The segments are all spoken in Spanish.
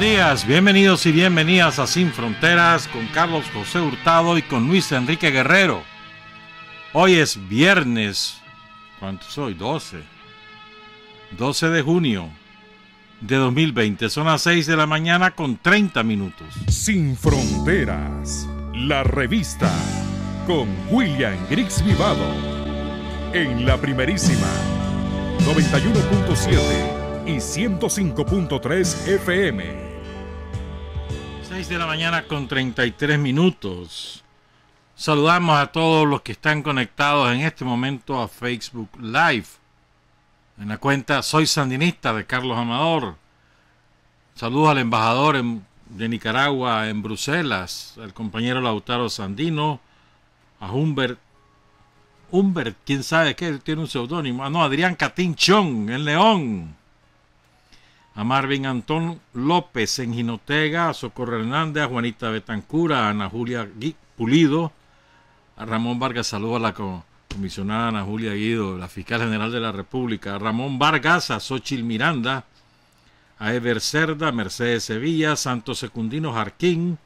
días, bienvenidos y bienvenidas a Sin Fronteras con Carlos José Hurtado y con Luis Enrique Guerrero. Hoy es viernes, ¿cuánto soy? 12 de junio de 2020, son las 6 de la mañana con 30 minutos. Sin Fronteras, la revista con William Griggs Vivado en la primerísima 91.7 y 105.3 FM. 6 de la mañana con 33 minutos. Saludamos a todos los que están conectados en este momento a Facebook Live. En la cuenta Soy Sandinista de Carlos Amador. Saludos al embajador de Nicaragua en Bruselas, al compañero Lautaro Sandino, a Humbert, quién sabe qué, tiene un seudónimo. Adrián Catinchón en León. A Marvin Antón López en Jinotega, a Socorro Hernández, a Juanita Betancura, a Ana Julia Pulido, a Ramón Vargas, saludo a la comisionada Ana Julia Guido, la fiscal general de la República, a Ramón Vargas, a Xochitl Miranda, a Ever Cerda, Mercedes Sevilla, Santos Secundino Jarquín,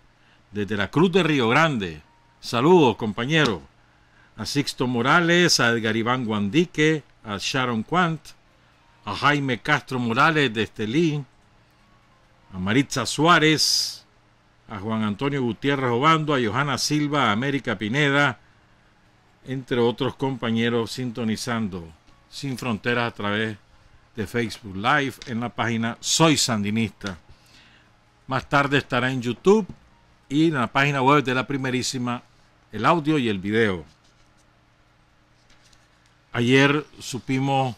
desde la Cruz de Río Grande, saludos compañero, a Sixto Morales, a Edgar Iván Guandique, a Sharon Quant, a Jaime Castro Morales de Estelí, a Maritza Suárez, a Juan Antonio Gutiérrez Obando, a Johanna Silva, a América Pineda, entre otros compañeros sintonizando Sin Fronteras a través de Facebook Live en la página Soy Sandinista. Más tarde estará en YouTube y en la página web de la primerísima el audio y el video. Ayer supimos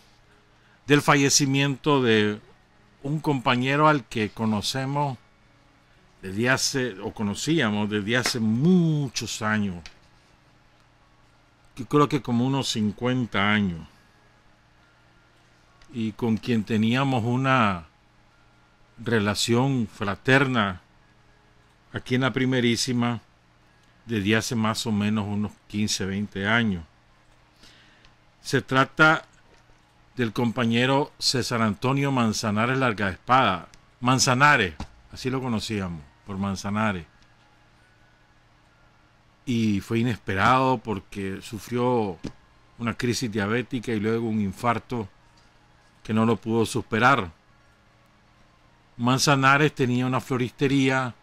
del fallecimiento de un compañero al que conocíamos desde hace muchos años. Yo creo que como unos 50 años. Y con quien teníamos una relación fraterna aquí en la primerísima desde hace más o menos unos 15, 20 años. Se trata del compañero César Antonio Manzanares Largaespada. Manzanares, así lo conocíamos, por Manzanares. Y fue inesperado porque sufrió una crisis diabética y luego un infarto que no lo pudo superar. Manzanares tenía una floristería,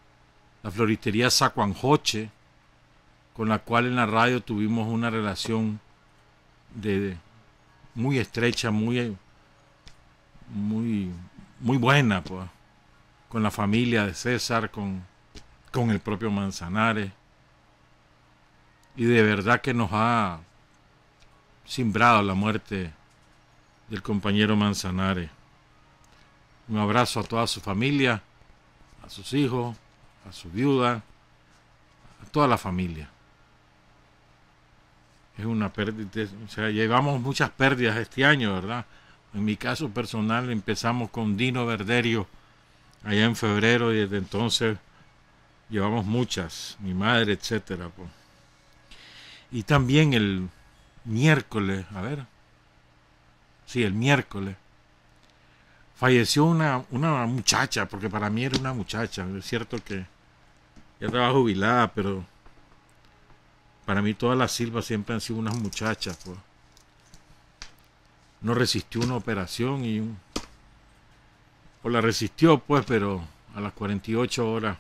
la floristería Sacuanjoche, con la cual en la radio tuvimos una relación muy estrecha, muy buena, pues, con la familia de César, con el propio Manzanares. Y de verdad que nos ha simbrado la muerte del compañero Manzanares. Un abrazo a toda su familia, a sus hijos, a su viuda, a toda la familia. Es una pérdida, o sea, llevamos muchas pérdidas este año, ¿verdad? En mi caso personal empezamos con Dino Verderio allá en febrero y desde entonces llevamos muchas, mi madre, etcétera, pues. Y también el miércoles, el miércoles falleció una muchacha, porque para mí era una muchacha. Es cierto que ya estaba jubilada, pero para mí todas las Silvas siempre han sido unas muchachas, pues. No resistió una operación o la resistió, pues, pero a las 48 horas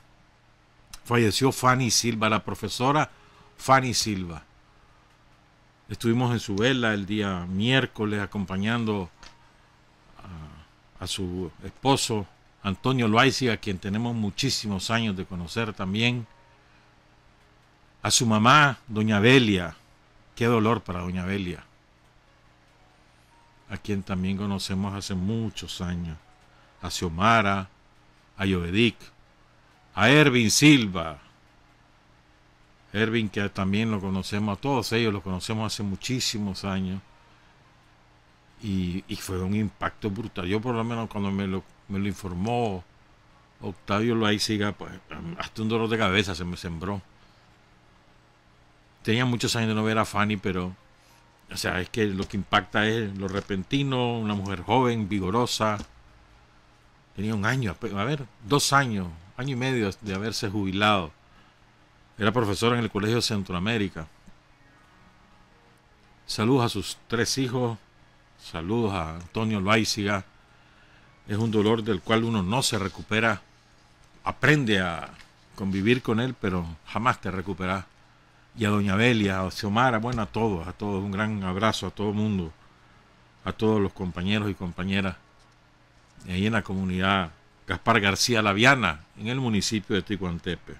falleció Fanny Silva, la profesora Fanny Silva. Estuvimos en su vela el día miércoles acompañando a su esposo Antonio Loaiziga, a quien tenemos muchísimos años de conocer también. A su mamá, doña Belia, qué dolor para doña Belia, a quien también conocemos hace muchos años. A Xiomara, a Yovedic, a Ervin Silva. Ervin, que también lo conocemos, a todos ellos los conocemos hace muchísimos años. Y fue un impacto brutal. Yo por lo menos cuando me lo informó Octavio Loaiziga, pues hasta un dolor de cabeza se me sembró. Tenía muchos años de no ver a Fanny, pero o sea, es que lo que impacta es lo repentino, una mujer joven, vigorosa, tenía un año, a ver, 2 años, año y medio de haberse jubilado. Era profesor en el Colegio Centroamérica. Saludos a sus 3 hijos, saludos a Antonio Loaiziga. Es un dolor del cual uno no se recupera, aprende a convivir con él, pero jamás te recuperas. Y a doña Belia, a Xiomara, bueno, a todos, un gran abrazo a todo el mundo, a todos los compañeros y compañeras ahí en la comunidad Gaspar García Laviana, en el municipio de Ticuantepe.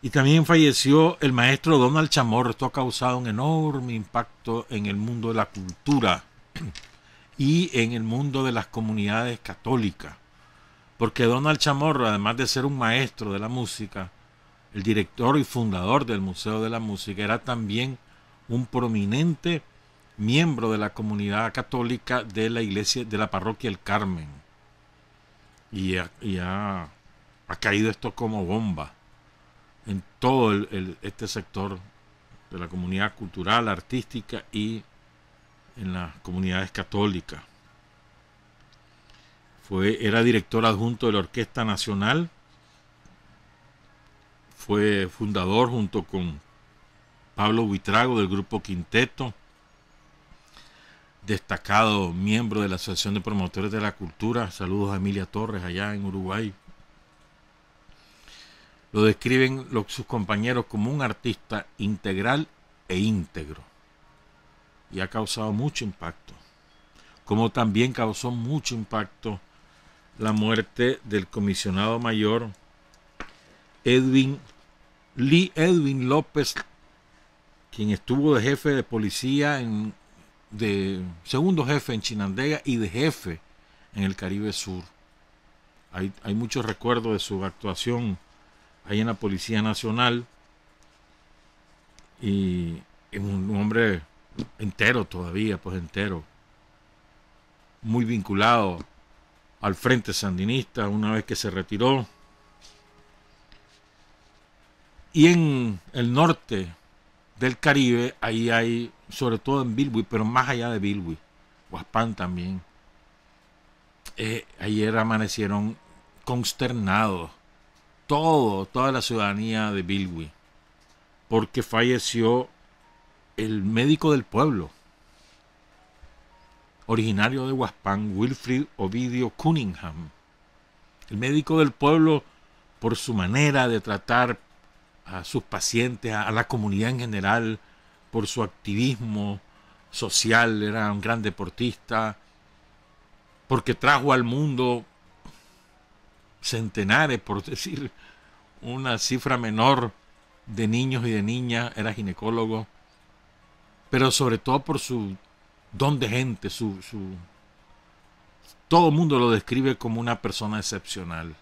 Y también falleció el maestro Donald Chamorro. Esto ha causado un enorme impacto en el mundo de la cultura y en el mundo de las comunidades católicas, porque Donald Chamorro, además de ser un maestro de la música, el director y fundador del Museo de la Música, era también un prominente miembro de la comunidad católica de la iglesia de la parroquia El Carmen, y ha caído esto como bomba en todo este sector de la comunidad cultural, artística y en las comunidades católicas. Era director adjunto de la Orquesta Nacional, fue fundador junto con Pablo Buitrago del grupo Quinteto, destacado miembro de la Asociación de Promotores de la Cultura. Saludos a Emilia Torres allá en Uruguay. Lo describen sus compañeros como un artista integral e íntegro, y ha causado mucho impacto, como también causó mucho impacto la muerte del comisionado mayor Edwin López, quien estuvo de jefe de policía, de segundo jefe en Chinandega y de jefe en el Caribe Sur. Hay muchos recuerdos de su actuación ahí en la Policía Nacional, y es un hombre entero todavía, pues entero, muy vinculado al Frente Sandinista una vez que se retiró. Y en el norte del Caribe, ahí hay, sobre todo en Bilwi, pero más allá de Bilwi, Huaspán también, ayer amanecieron consternados toda la ciudadanía de Bilwi, porque falleció el médico del pueblo, originario de Huaspán, Wilfrid Ovidio Cunningham. El médico del pueblo, por su manera de tratar a sus pacientes, a la comunidad en general, por su activismo social, era un gran deportista, porque trajo al mundo centenares, por decir una cifra menor, de niños y de niñas, era ginecólogo, pero sobre todo por su don de gente, todo el mundo lo describe como una persona excepcional,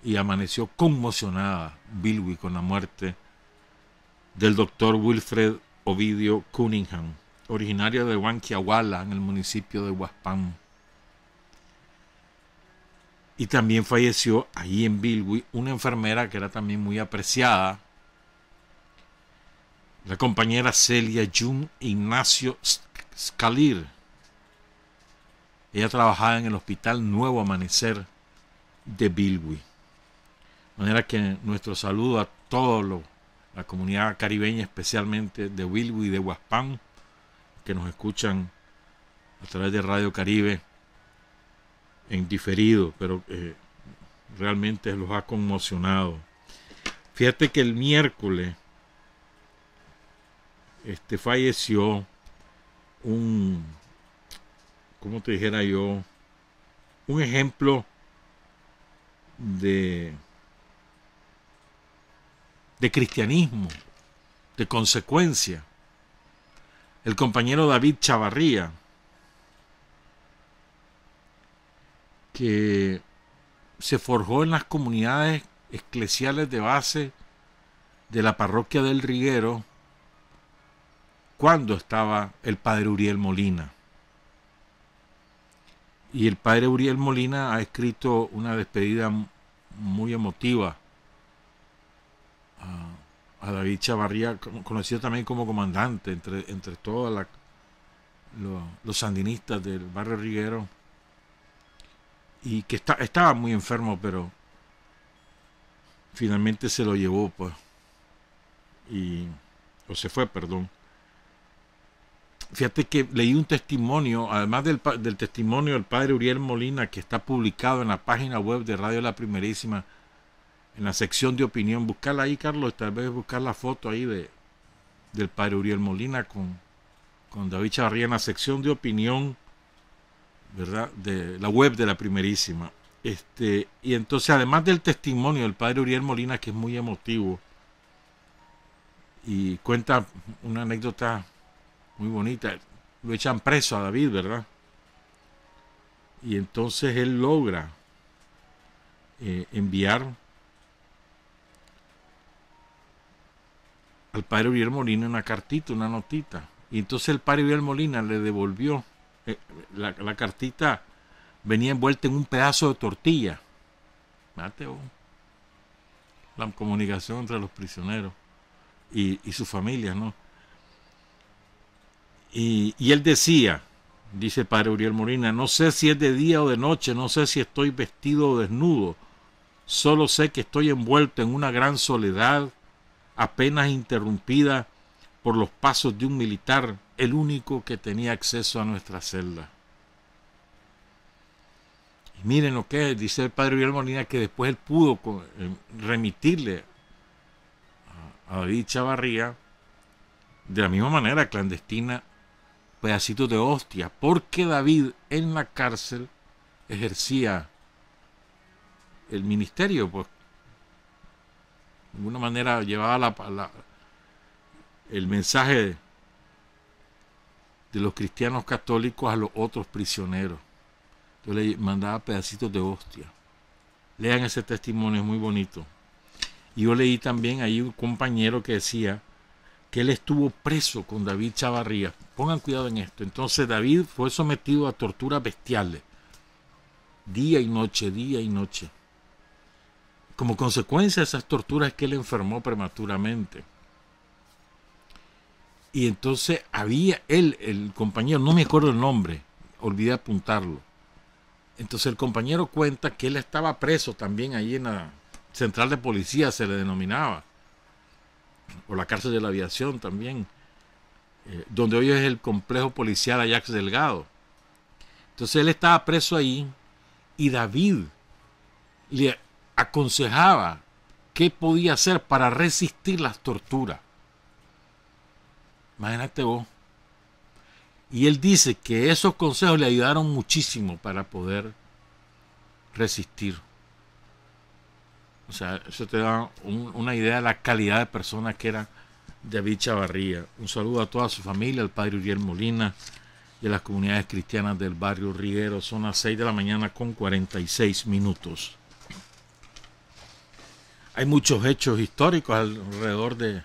y amaneció conmocionada Bilwi con la muerte del doctor Wilfred Ovidio Cunningham, originario de Huanquiahuala, en el municipio de Huaspán. Y también falleció allí en Bilwi una enfermera que era también muy apreciada, la compañera Celia Jun Ignacio Scalir. Ella trabajaba en el Hospital Nuevo Amanecer de Bilwi. De manera que nuestro saludo a toda la comunidad caribeña, especialmente de Bilwi y de Huaspán, que nos escuchan a través de Radio Caribe en diferido, pero realmente los ha conmocionado. Fíjate que el miércoles falleció ¿cómo te dijera yo? Un ejemplo de cristianismo, de consecuencia. El compañero David Chavarría, que se forjó en las comunidades eclesiales de base de la parroquia del Riguero cuando estaba el padre Uriel Molina. Y el padre Uriel Molina ha escrito una despedida muy emotiva a David Chavarría, conocido también como comandante entre todos los sandinistas del barrio Riguero. y que estaba muy enfermo, pero finalmente se lo llevó, pues, o se fue, perdón. Fíjate que leí un testimonio, además del testimonio del padre Uriel Molina, que está publicado en la página web de Radio La Primerísima, en la sección de opinión. Buscarla ahí, Carlos, tal vez buscar la foto ahí del padre Uriel Molina con David Chavarría en la sección de opinión, ¿verdad?, de la web de La Primerísima. Y entonces, además del testimonio del padre Uriel Molina, que es muy emotivo y cuenta una anécdota muy bonita, lo echan preso a David, ¿verdad? Y entonces él logra enviar al padre Uriel Molina una cartita, una notita. Y entonces el padre Uriel Molina le devolvió la cartita. Venía envuelta en un pedazo de tortilla. Mateo. La comunicación entre los prisioneros y sus familias, ¿no? Y él decía, dice el padre Uriel Molina, no sé si es de día o de noche, no sé si estoy vestido o desnudo, solo sé que estoy envuelto en una gran soledad, apenas interrumpida por los pasos de un militar, el único que tenía acceso a nuestra celda. Y miren lo que es, dice el padre Uriel Molina, que después él pudo remitirle a David Chavarría, de la misma manera clandestina, pedacitos de hostia, porque David en la cárcel ejercía el ministerio, pues de alguna manera llevaba el mensaje de los cristianos católicos a los otros prisioneros. Entonces le mandaba pedacitos de hostia. Lean ese testimonio, es muy bonito. Y yo leí también ahí un compañero que decía que él estuvo preso con David Chavarría. Pongan cuidado en esto. Entonces David fue sometido a torturas bestiales, día y noche, día y noche. Como consecuencia de esas torturas es que él enfermó prematuramente. Y entonces había el compañero, no me acuerdo el nombre, olvidé apuntarlo. Entonces el compañero cuenta que él estaba preso también ahí en la central de policía, se le denominaba, o la cárcel de la aviación también, donde hoy es el complejo policial Ajax Delgado. Entonces él estaba preso ahí y David le aconsejaba qué podía hacer para resistir las torturas. Imagínate vos. Y él dice que esos consejos le ayudaron muchísimo para poder resistir. O sea, eso te da una idea de la calidad de persona que era David Chavarría. Un saludo a toda su familia, al padre Uriel Molina y a las comunidades cristianas del barrio Riguero. Son las 6 de la mañana con 46 minutos. Hay muchos hechos históricos alrededor de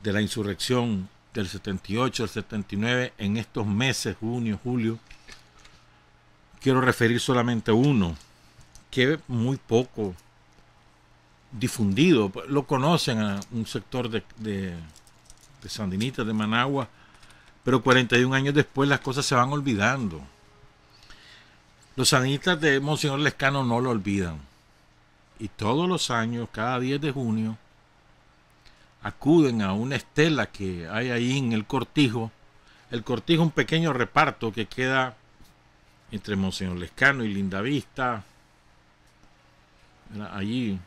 la insurrección del 78, del 79, en estos meses, junio, julio. Quiero referir solamente a uno, que es muy poco difundido. Lo conocen a un sector de sandinistas de Managua, pero 41 años después las cosas se van olvidando. Los sandinistas de Monseñor Lescano no lo olvidan. Y todos los años, cada 10 de junio, acuden a una estela que hay ahí en el Cortijo. El Cortijo es un pequeño reparto que queda entre Monseñor Lescano y Lindavista. Allí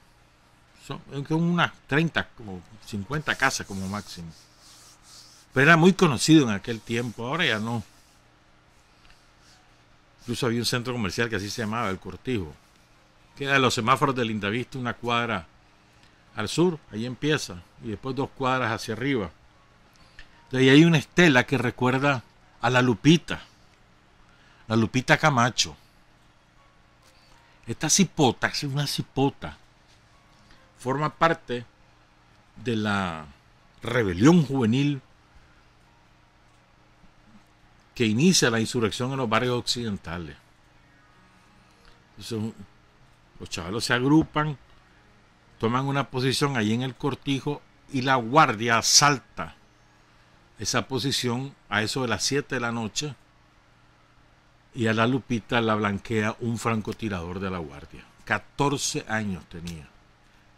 son unas 30, como 50 casas como máximo. Pero era muy conocido en aquel tiempo, ahora ya no. Incluso había un centro comercial que así se llamaba, el Cortijo. Queda de los semáforos de Lindavista una cuadra al sur, ahí empieza, y después 2 cuadras hacia arriba. Entonces ahí hay una estela que recuerda a la Lupita Camacho. Esta cipota, es una cipota, forma parte de la rebelión juvenil que inicia la insurrección en los barrios occidentales. Entonces, los chavalos se agrupan, toman una posición allí en el Cortijo y la guardia asalta esa posición a eso de las 7 de la noche Y a la Lupita la blanquea un francotirador de La Guardia. 14 años tenía.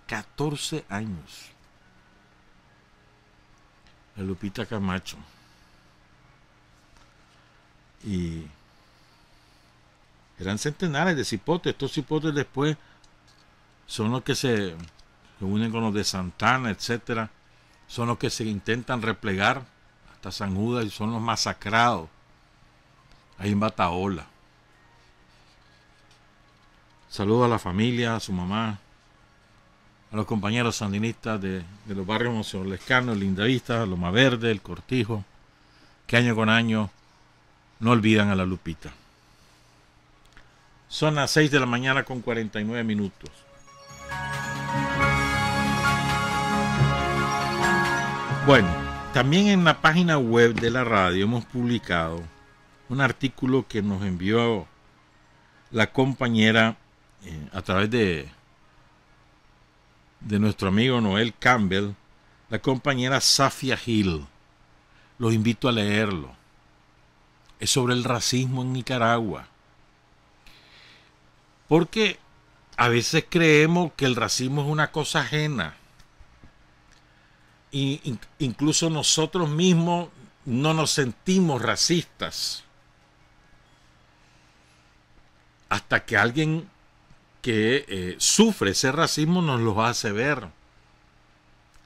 14 años. La Lupita Camacho. Y eran centenares de cipotes. Estos cipotes después son los que se unen con los de Santana, etcétera. Son los que se intentan replegar hasta San Judas y son los masacrados ahí en Bataola. Saludo a la familia, a su mamá, a los compañeros sandinistas de los barrios Monseñor Lescano, el Lindavista, Loma Verde, el Cortijo, que año con año no olvidan a la Lupita. Son las 6 de la mañana con 49 minutos. Bueno, también en la página web de la radio hemos publicado un artículo que nos envió la compañera a través de nuestro amigo Noel Campbell, la compañera Safia Hill. Los invito a leerlo. Es sobre el racismo en Nicaragua. Porque a veces creemos que el racismo es una cosa ajena. Y incluso nosotros mismos no nos sentimos racistas. Hasta que alguien que sufre ese racismo nos lo hace ver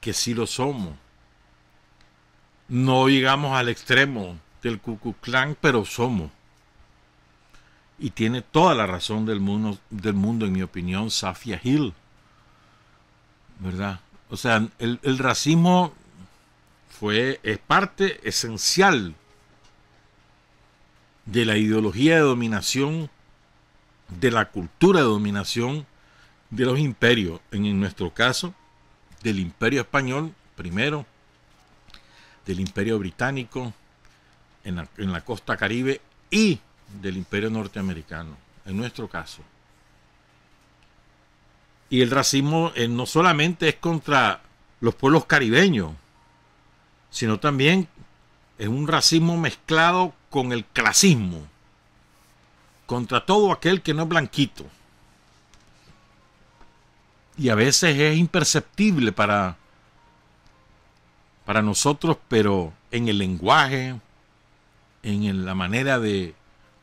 que sí lo somos. No llegamos al extremo del Ku Klux Klan, pero somos. Y tiene toda la razón del mundo, en mi opinión, Safia Hill, ¿verdad? O sea, el racismo es parte esencial de la ideología de dominación, de la cultura de dominación de los imperios, en nuestro caso, del Imperio Español, primero, del Imperio Británico, en la costa Caribe, y del Imperio Norteamericano, en nuestro caso. Y el racismo no solamente es contra los pueblos caribeños, sino también es un racismo mezclado con el clasismo, contra todo aquel que no es blanquito. Y a veces es imperceptible para nosotros, pero en el lenguaje, en la manera de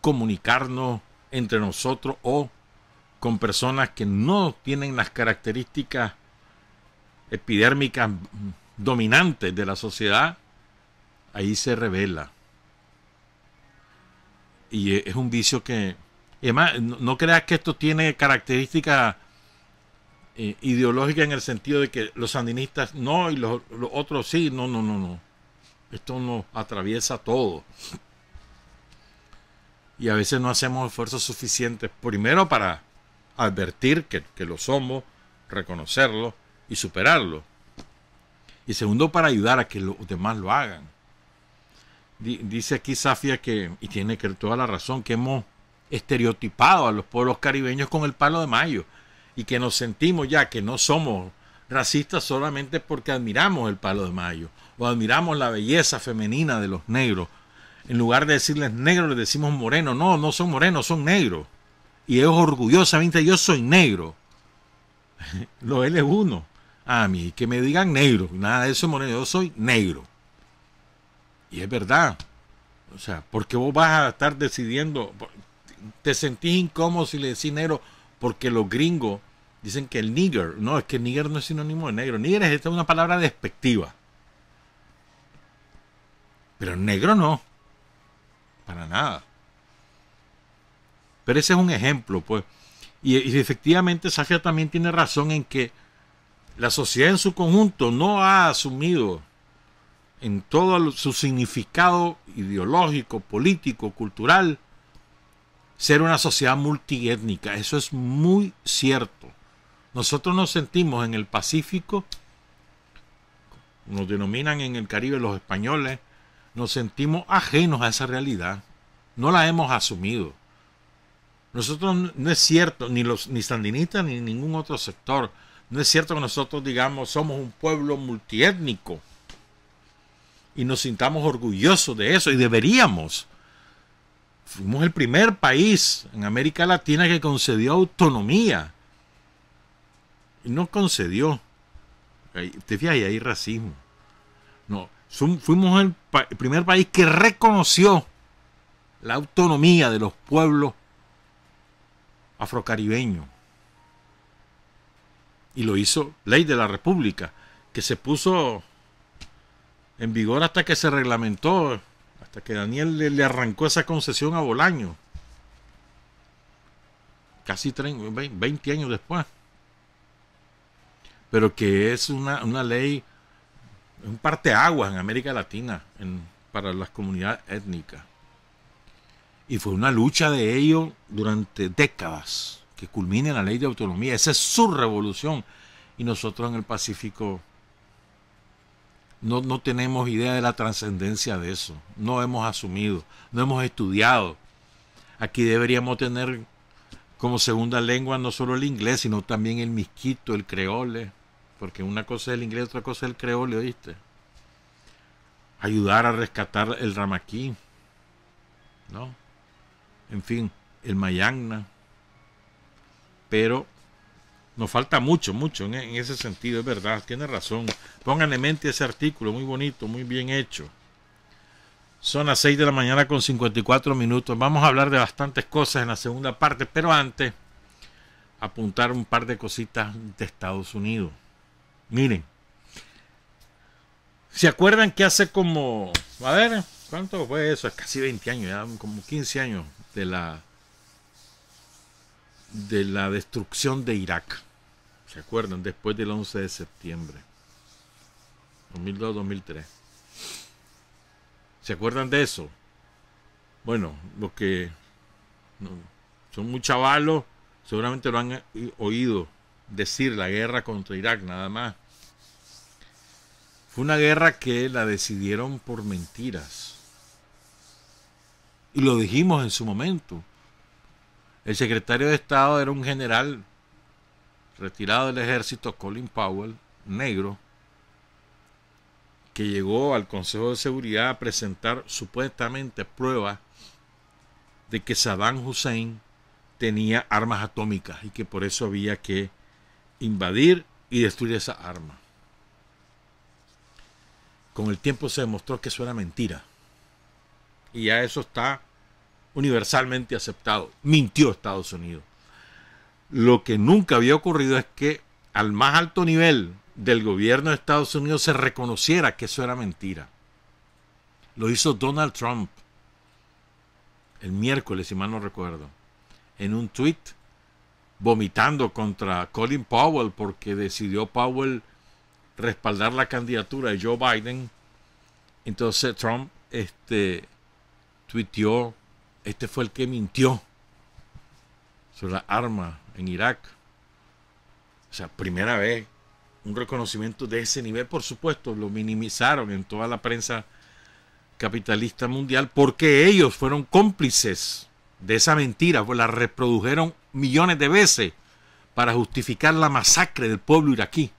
comunicarnos entre nosotros o con personas que no tienen las características epidérmicas dominantes de la sociedad, ahí se revela. Y es un vicio que... Y además, no creas que esto tiene características ideológicas en el sentido de que los sandinistas no y los otros sí. No. Esto nos atraviesa todo. Y a veces no hacemos esfuerzos suficientes, primero para advertir que lo somos, reconocerlo y superarlo. Y segundo, para ayudar a que los demás lo hagan. Dice aquí Safia que, y tiene toda la razón, que hemos estereotipado a los pueblos caribeños con el palo de mayo y que nos sentimos ya que no somos racistas solamente porque admiramos el palo de mayo o admiramos la belleza femenina de los negros. En lugar de decirles negros, les decimos morenos. No son morenos, son negros. Y ellos orgullosamente, yo soy negro. Lo él es uno. A mí, que me digan negro, nada de eso moreno, yo soy negro. Y es verdad. O sea, porque vos vas a estar decidiendo, te sentís incómodo si le decís negro, porque los gringos dicen que el nigger, no, es que el nigger no es sinónimo de negro. Nigger es una palabra despectiva. Pero negro no. Para nada. Pero ese es un ejemplo, pues. Y efectivamente Safia también tiene razón en que la sociedad en su conjunto no ha asumido en todo su significado ideológico, político, cultural, ser una sociedad multiétnica. Eso es muy cierto. Nosotros nos sentimos en el Pacífico, nos denominan en el Caribe los españoles, nos sentimos ajenos a esa realidad. No la hemos asumido. Nosotros no es cierto, ni sandinistas ni ningún otro sector, no es cierto que nosotros digamos somos un pueblo multiétnico y nos sintamos orgullosos de eso, y deberíamos Fuimos el primer país en América Latina que concedió autonomía. Y no concedió. Te fijas, ahí hay racismo. No, fuimos el primer país que reconoció la autonomía de los pueblos afrocaribeños. Y lo hizo Ley de la República, que se puso en vigor hasta que se reglamentó, hasta que Daniel le arrancó esa concesión a Bolaño. Casi 20 años después. Pero que es una ley, un parteaguas en América Latina para las comunidades étnicas. Y fue una lucha de ellos durante décadas, que culmine la ley de autonomía. Esa es su revolución. Y nosotros en el Pacífico no tenemos idea de la trascendencia de eso. No hemos asumido, no hemos estudiado. Aquí deberíamos tener como segunda lengua no solo el inglés, sino también el misquito, el creole. Porque una cosa es el inglés, otra cosa es el creole, ¿oíste? Ayudar a rescatar el ramaquí, ¿no? En fin, el mayagna. Pero nos falta mucho en ese sentido, es verdad, tiene razón. Pongan en mente ese artículo, muy bonito, muy bien hecho. Son las 6 de la mañana con 54 minutos. Vamos a hablar de bastantes cosas en la segunda parte, pero antes, apuntar un par de cositas de Estados Unidos. Miren, ¿se acuerdan que hace como, a ver, cuánto fue eso? Casi 20 años, ya como 15 años de la destrucción de Irak? ¿Se acuerdan? Después del 11 de septiembre 2002-2003. ¿Se acuerdan de eso? Bueno, los que son muy chavalos seguramente lo han oído decir, la guerra contra Irak, nada más. Fue una guerra que la decidieron por mentiras. Y lo dijimos en su momento. El secretario de Estado era un general retirado del ejército, Colin Powell, negro, que llegó al Consejo de Seguridad a presentar supuestamente pruebas de que Saddam Hussein tenía armas atómicas y que por eso había que invadir y destruir esa arma. Con el tiempo se demostró que eso era mentira. Y ya eso está universalmente aceptado. Mintió Estados Unidos. Lo que nunca había ocurrido es que al más alto nivel del gobierno de Estados Unidos se reconociera que eso era mentira. Lo hizo Donald Trump el miércoles, si mal no recuerdo, en un tweet vomitando contra Colin Powell porque decidió Powell respaldar la candidatura de Joe Biden. Entonces Trump tuiteó, este fue el que mintió sobre las armas en Irak. O sea, primera vez un reconocimiento de ese nivel. Por supuesto, lo minimizaron en toda la prensa capitalista mundial porque ellos fueron cómplices de esa mentira, pues la reprodujeron millones de veces para justificar la masacre del pueblo iraquí,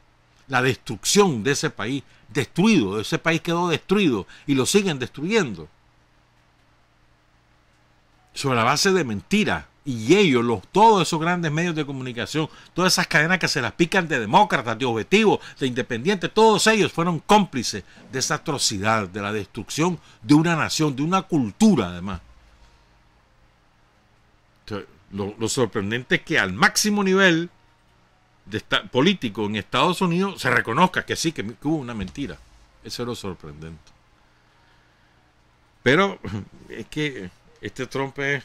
la destrucción de ese país, destruido, ese país quedó destruido y lo siguen destruyendo sobre la base de mentiras. Y ellos, todos esos grandes medios de comunicación, todas esas cadenas que se las pican de demócratas, de objetivos, de independientes, todos ellos fueron cómplices de esa atrocidad, de la destrucción de una nación, de una cultura además. Entonces, lo sorprendente es que al máximo nivel político en Estados Unidos se reconozca que sí, que hubo una mentira. Eso es lo sorprendente. Pero es que este Trump es...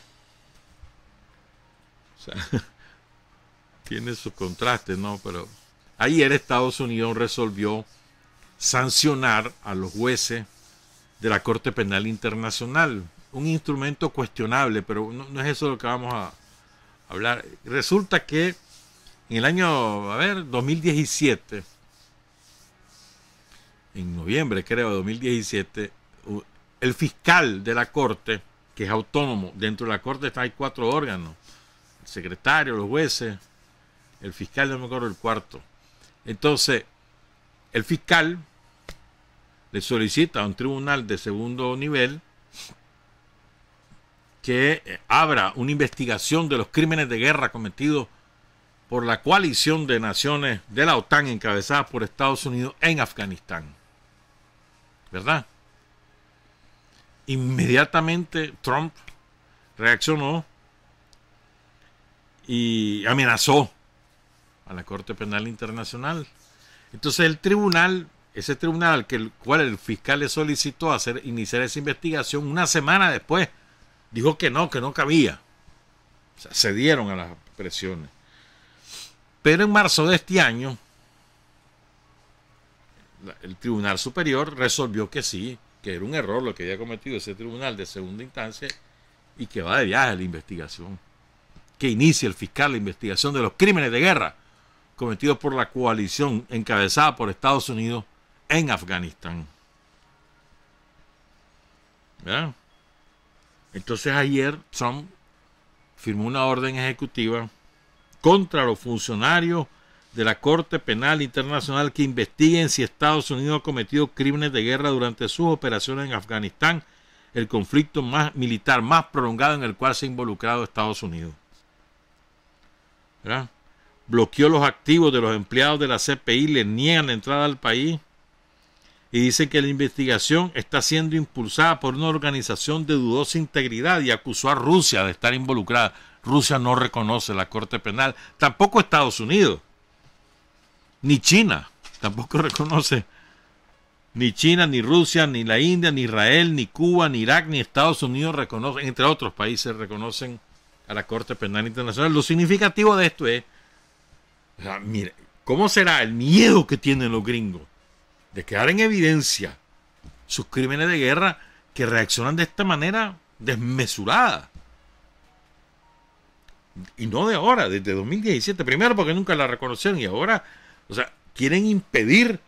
O sea, tiene sus contrastes, ¿no? Pero ayer Estados Unidos resolvió sancionar a los jueces de la Corte Penal Internacional. Un instrumento cuestionable, pero no es eso lo que vamos a hablar. Resulta que en el año, 2017, en noviembre creo de 2017, el fiscal de la Corte, que es autónomo, dentro de la Corte hay 4 órganos, el secretario, los jueces, el fiscal, no me acuerdo el cuarto. Entonces, el fiscal le solicita a un tribunal de segundo nivel que abra una investigación de los crímenes de guerra cometidos por la coalición de naciones de la OTAN encabezada por Estados Unidos en Afganistán. ¿Verdad? Inmediatamente Trump reaccionó y amenazó a la Corte Penal Internacional. Entonces el tribunal, ese tribunal al cual el fiscal le solicitó iniciar esa investigación, una semana después dijo que no cabía. O sea, cedieron a las presiones. Pero en marzo de este año, el Tribunal Superior resolvió que sí, que era un error lo que había cometido ese tribunal de segunda instancia y que va de viaje a la investigación. Que inicie el fiscal la investigación de los crímenes de guerra cometidos por la coalición encabezada por Estados Unidos en Afganistán. ¿Verdad? Entonces ayer Trump firmó una orden ejecutiva contra los funcionarios de la Corte Penal Internacional que investiguen si Estados Unidos ha cometido crímenes de guerra durante sus operaciones en Afganistán, el conflicto militar más prolongado en el cual se ha involucrado Estados Unidos. ¿Verdad? Bloqueó los activos de los empleados de la CPI, les niegan la entrada al país y dicen que la investigación está siendo impulsada por una organización de dudosa integridad y acusó a Rusia de estar involucrada. Rusia no reconoce la Corte Penal, tampoco Estados Unidos, ni China, tampoco reconoce ni China, ni Rusia, ni la India, ni Israel, ni Cuba, ni Irak, ni Estados Unidos reconocen, entre otros países reconocen a la Corte Penal Internacional. Lo significativo de esto es, o sea, mire, ¿cómo será el miedo que tienen los gringos de quedar en evidencia sus crímenes de guerra que reaccionan de esta manera desmesurada? Y no de ahora, desde 2017. Primero porque nunca la reconocieron y ahora, o sea, quieren impedir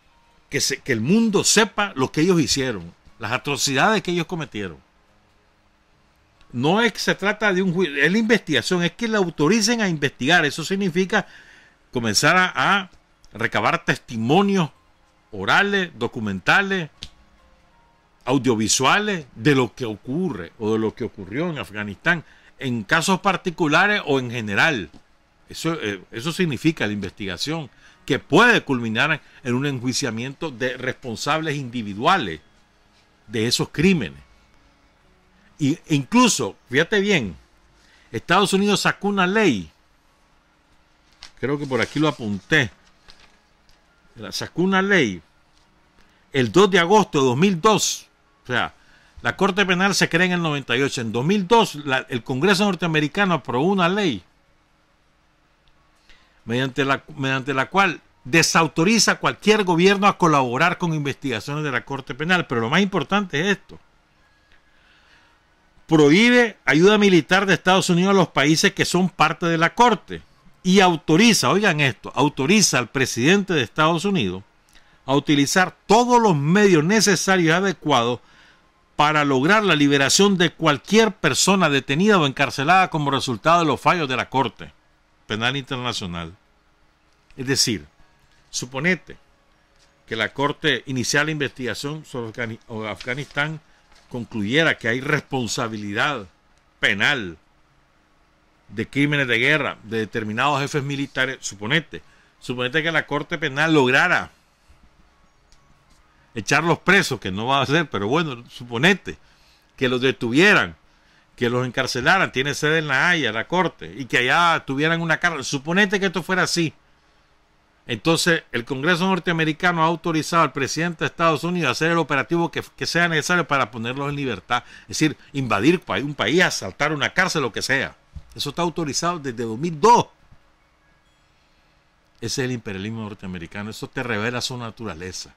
que el mundo sepa lo que ellos hicieron, las atrocidades que ellos cometieron. No es que se trata de un juicio, es la investigación, es que le autoricen a investigar. Eso significa comenzar a recabar testimonios orales, documentales, audiovisuales de lo que ocurre o de lo que ocurrió en Afganistán, en casos particulares o en general. Eso significa la investigación, que puede culminar en un enjuiciamiento de responsables individuales de esos crímenes. E incluso, fíjate bien, Estados Unidos sacó una ley, creo que por aquí lo apunté, sacó una ley el 2 de agosto de 2002, o sea, la Corte Penal se crea en el 98. En 2002, el Congreso norteamericano aprobó una ley mediante la cual desautoriza a cualquier gobierno a colaborar con investigaciones de la Corte Penal. Pero lo más importante es esto. Prohíbe ayuda militar de Estados Unidos a los países que son parte de la Corte. Y autoriza, oigan esto, autoriza al presidente de Estados Unidos a utilizar todos los medios necesarios y adecuados para lograr la liberación de cualquier persona detenida o encarcelada como resultado de los fallos de la Corte Penal Internacional. Es decir, suponete que la Corte inicial la investigación sobre Afganistán concluyera que hay responsabilidad penal de crímenes de guerra de determinados jefes militares. Suponete que la Corte Penal lograra echarlos presos, que no va a hacer, pero bueno, suponete que los detuvieran, que los encarcelaran, tiene sede en La Haya, la Corte, y que allá tuvieran una cárcel. Suponete que esto fuera así. Entonces, el Congreso norteamericano ha autorizado al presidente de Estados Unidos a hacer el operativo que sea necesario para ponerlos en libertad. Es decir, invadir un país, asaltar una cárcel, lo que sea. Eso está autorizado desde 2002. Ese es el imperialismo norteamericano. Eso te revela su naturaleza.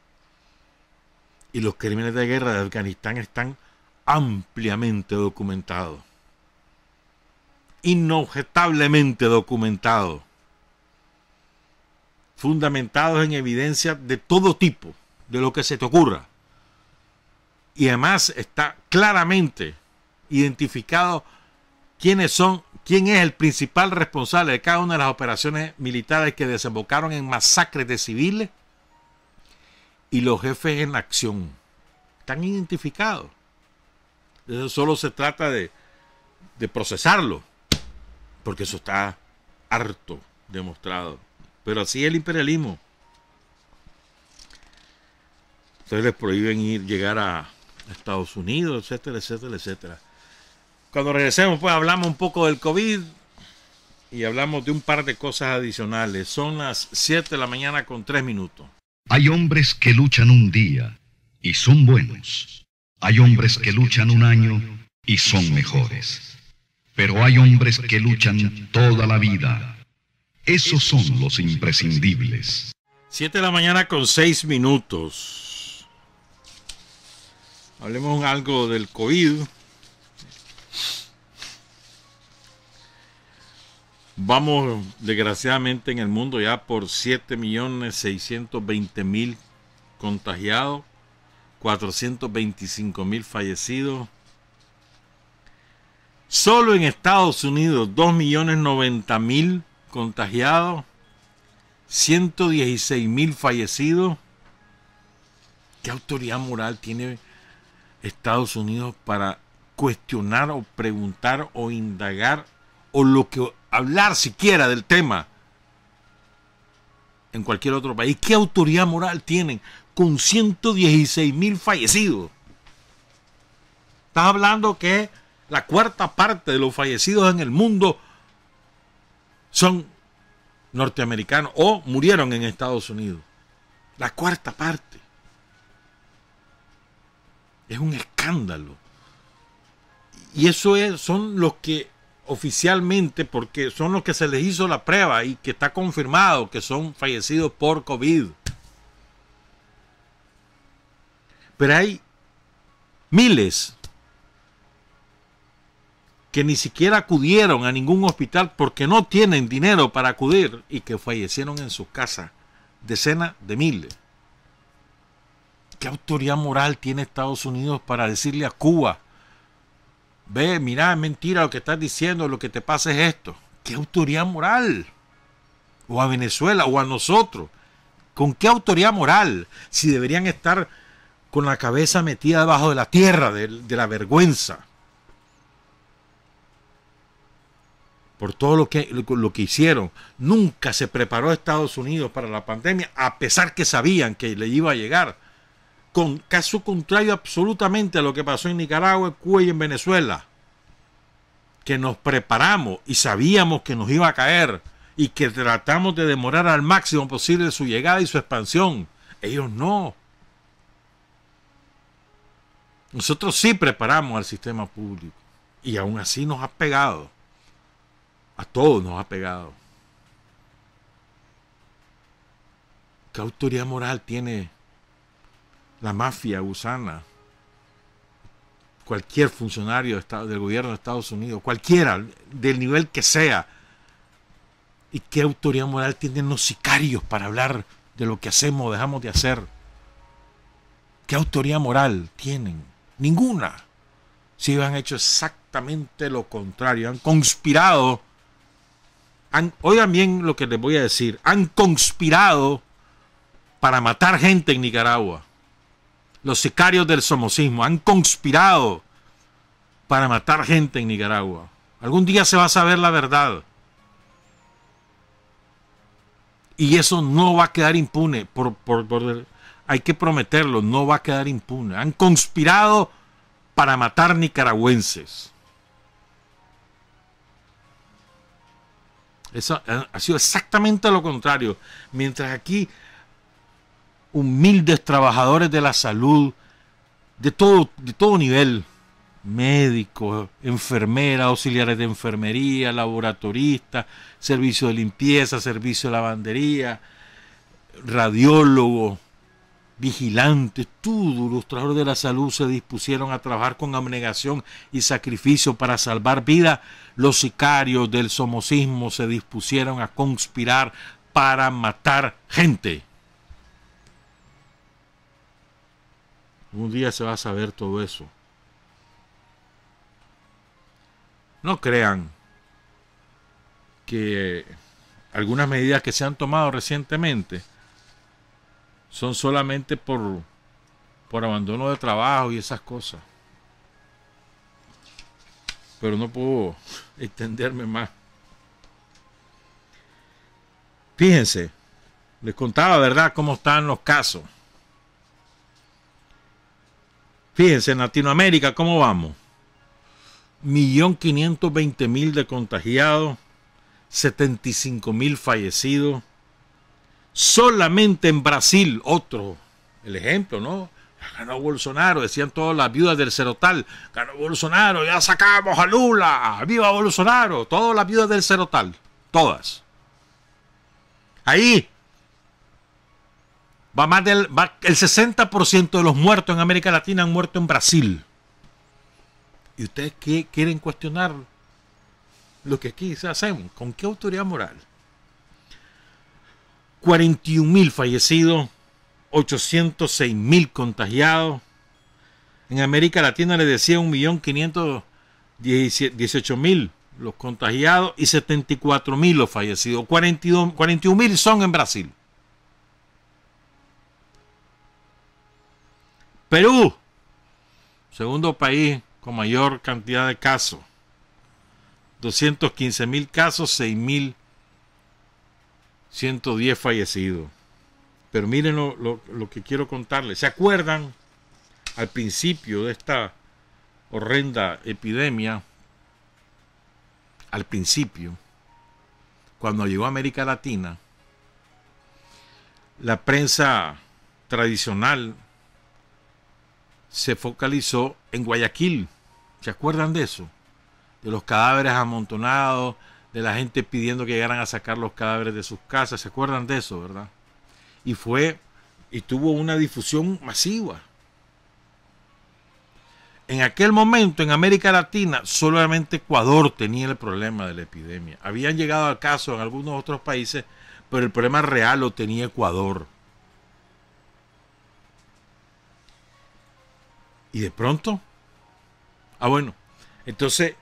Y los crímenes de guerra de Afganistán están ampliamente documentados. Inobjetablemente documentados. Fundamentados en evidencia de todo tipo, de lo que se te ocurra. Y además está claramente identificado quién es el principal responsable de cada una de las operaciones militares que desembocaron en masacres de civiles y los jefes en acción. Están identificados. Eso solo se trata de de procesarlo, porque eso está harto demostrado. Pero así es el imperialismo. Entonces les prohíben llegar a Estados Unidos, etcétera, etcétera, etcétera. Cuando regresemos, pues hablamos un poco del COVID y hablamos de un par de cosas adicionales. Son las 7 de la mañana con 3 minutos. Hay hombres que luchan un día y son buenos. Hay hombres que luchan un año y son mejores. Pero hay hombres que luchan toda la vida. Esos son los imprescindibles. 7 de la mañana con 6 minutos. Hablemos algo del COVID. Vamos, desgraciadamente, en el mundo ya por 7.620.000 contagiados, 425.000 fallecidos. Solo en Estados Unidos, 2.090.000 contagiados, 116.000 fallecidos. ¿Qué autoridad moral tiene Estados Unidos para cuestionar o preguntar o indagar o hablar siquiera del tema en cualquier otro país? ¿Qué autoridad moral tienen con 116.000 fallecidos? Estás hablando que la cuarta parte de los fallecidos en el mundo son norteamericanos o murieron en Estados Unidos. La cuarta parte. Es un escándalo. Y eso son los que oficialmente, porque son los que se les hizo la prueba y que está confirmado que son fallecidos por COVID. Pero hay miles que ni siquiera acudieron a ningún hospital porque no tienen dinero para acudir y que fallecieron en sus casas. Decenas de miles. ¿Qué autoridad moral tiene Estados Unidos para decirle a Cuba: ve, mira, es mentira lo que estás diciendo, lo que te pasa es esto? ¿Qué autoridad moral? O a Venezuela, o a nosotros. ¿Con qué autoridad moral? Si deberían estar con la cabeza metida debajo de la tierra, de la vergüenza. Por todo lo que hicieron. Nunca se preparó Estados Unidos para la pandemia, a pesar que sabían que le iba a llegar. Con caso contrario absolutamente a lo que pasó en Nicaragua, Cuba y en Venezuela, que nos preparamos y sabíamos que nos iba a caer y que tratamos de demorar al máximo posible su llegada y su expansión. Ellos no. Nosotros sí preparamos al sistema público y aún así nos ha pegado. A todos nos ha pegado. ¿Qué autoridad moral tiene la mafia gusana? Cualquier funcionario del gobierno de Estados Unidos, cualquiera, del nivel que sea. ¿Y qué autoridad moral tienen los sicarios para hablar de lo que hacemos o dejamos de hacer? ¿Qué autoridad moral tienen? Ninguna. Si han hecho exactamente lo contrario, han conspirado. Oigan bien lo que les voy a decir. Han conspirado para matar gente en Nicaragua. Los sicarios del somocismo han conspirado para matar gente en Nicaragua. Algún día se va a saber la verdad. Y eso no va a quedar impune. Hay que prometerlo, no va a quedar impune. Han conspirado para matar nicaragüenses. Eso ha sido exactamente lo contrario. Mientras aquí humildes trabajadores de la salud, de todo nivel, médicos, enfermeras, auxiliares de enfermería, laboratoristas, servicio de limpieza, servicio de lavandería, radiólogos, vigilantes, todos los trabajadores de la salud se dispusieron a trabajar con abnegación y sacrificio para salvar vidas. Los sicarios del somocismo se dispusieron a conspirar para matar gente. Un día se va a saber todo eso. No crean que algunas medidas que se han tomado recientemente son solamente por abandono de trabajo y esas cosas. pero no puedo extenderme más. Fíjense, les contaba, ¿verdad?, cómo están los casos. Fíjense, en Latinoamérica, ¿cómo vamos? 1.520.000 de contagiados, 75.000 fallecidos. Solamente en Brasil, otro, el ejemplo, ¿no? Ganó Bolsonaro, decían todas las viudas del Cerotal. Ganó Bolsonaro, ya sacamos a Lula. ¡Viva Bolsonaro! Todas las viudas del Cerotal, todas. Ahí el 60% de los muertos en América Latina han muerto en Brasil. ¿Y ustedes qué quieren cuestionar lo que aquí se hacemos? ¿Con qué autoridad moral? 41.000 fallecidos, 806.000 contagiados. En América Latina les decía 1.518.000 los contagiados y 74.000 los fallecidos. 41.000 son en Brasil. Perú, segundo país con mayor cantidad de casos. 215.000 casos, 6.110 fallecidos. Pero miren lo que quiero contarles. ¿Se acuerdan al principio de esta horrenda epidemia? Al principio, cuando llegó a América Latina, la prensa tradicional se focalizó en Guayaquil. ¿Se acuerdan de eso? De los cadáveres amontonados, de la gente pidiendo que llegaran a sacar los cadáveres de sus casas. ¿Se acuerdan de eso, verdad? Y tuvo una difusión masiva. En aquel momento, en América Latina, solamente Ecuador tenía el problema de la epidemia. Habían llegado al caso en algunos otros países, pero el problema real lo tenía Ecuador. Y de pronto, entonces,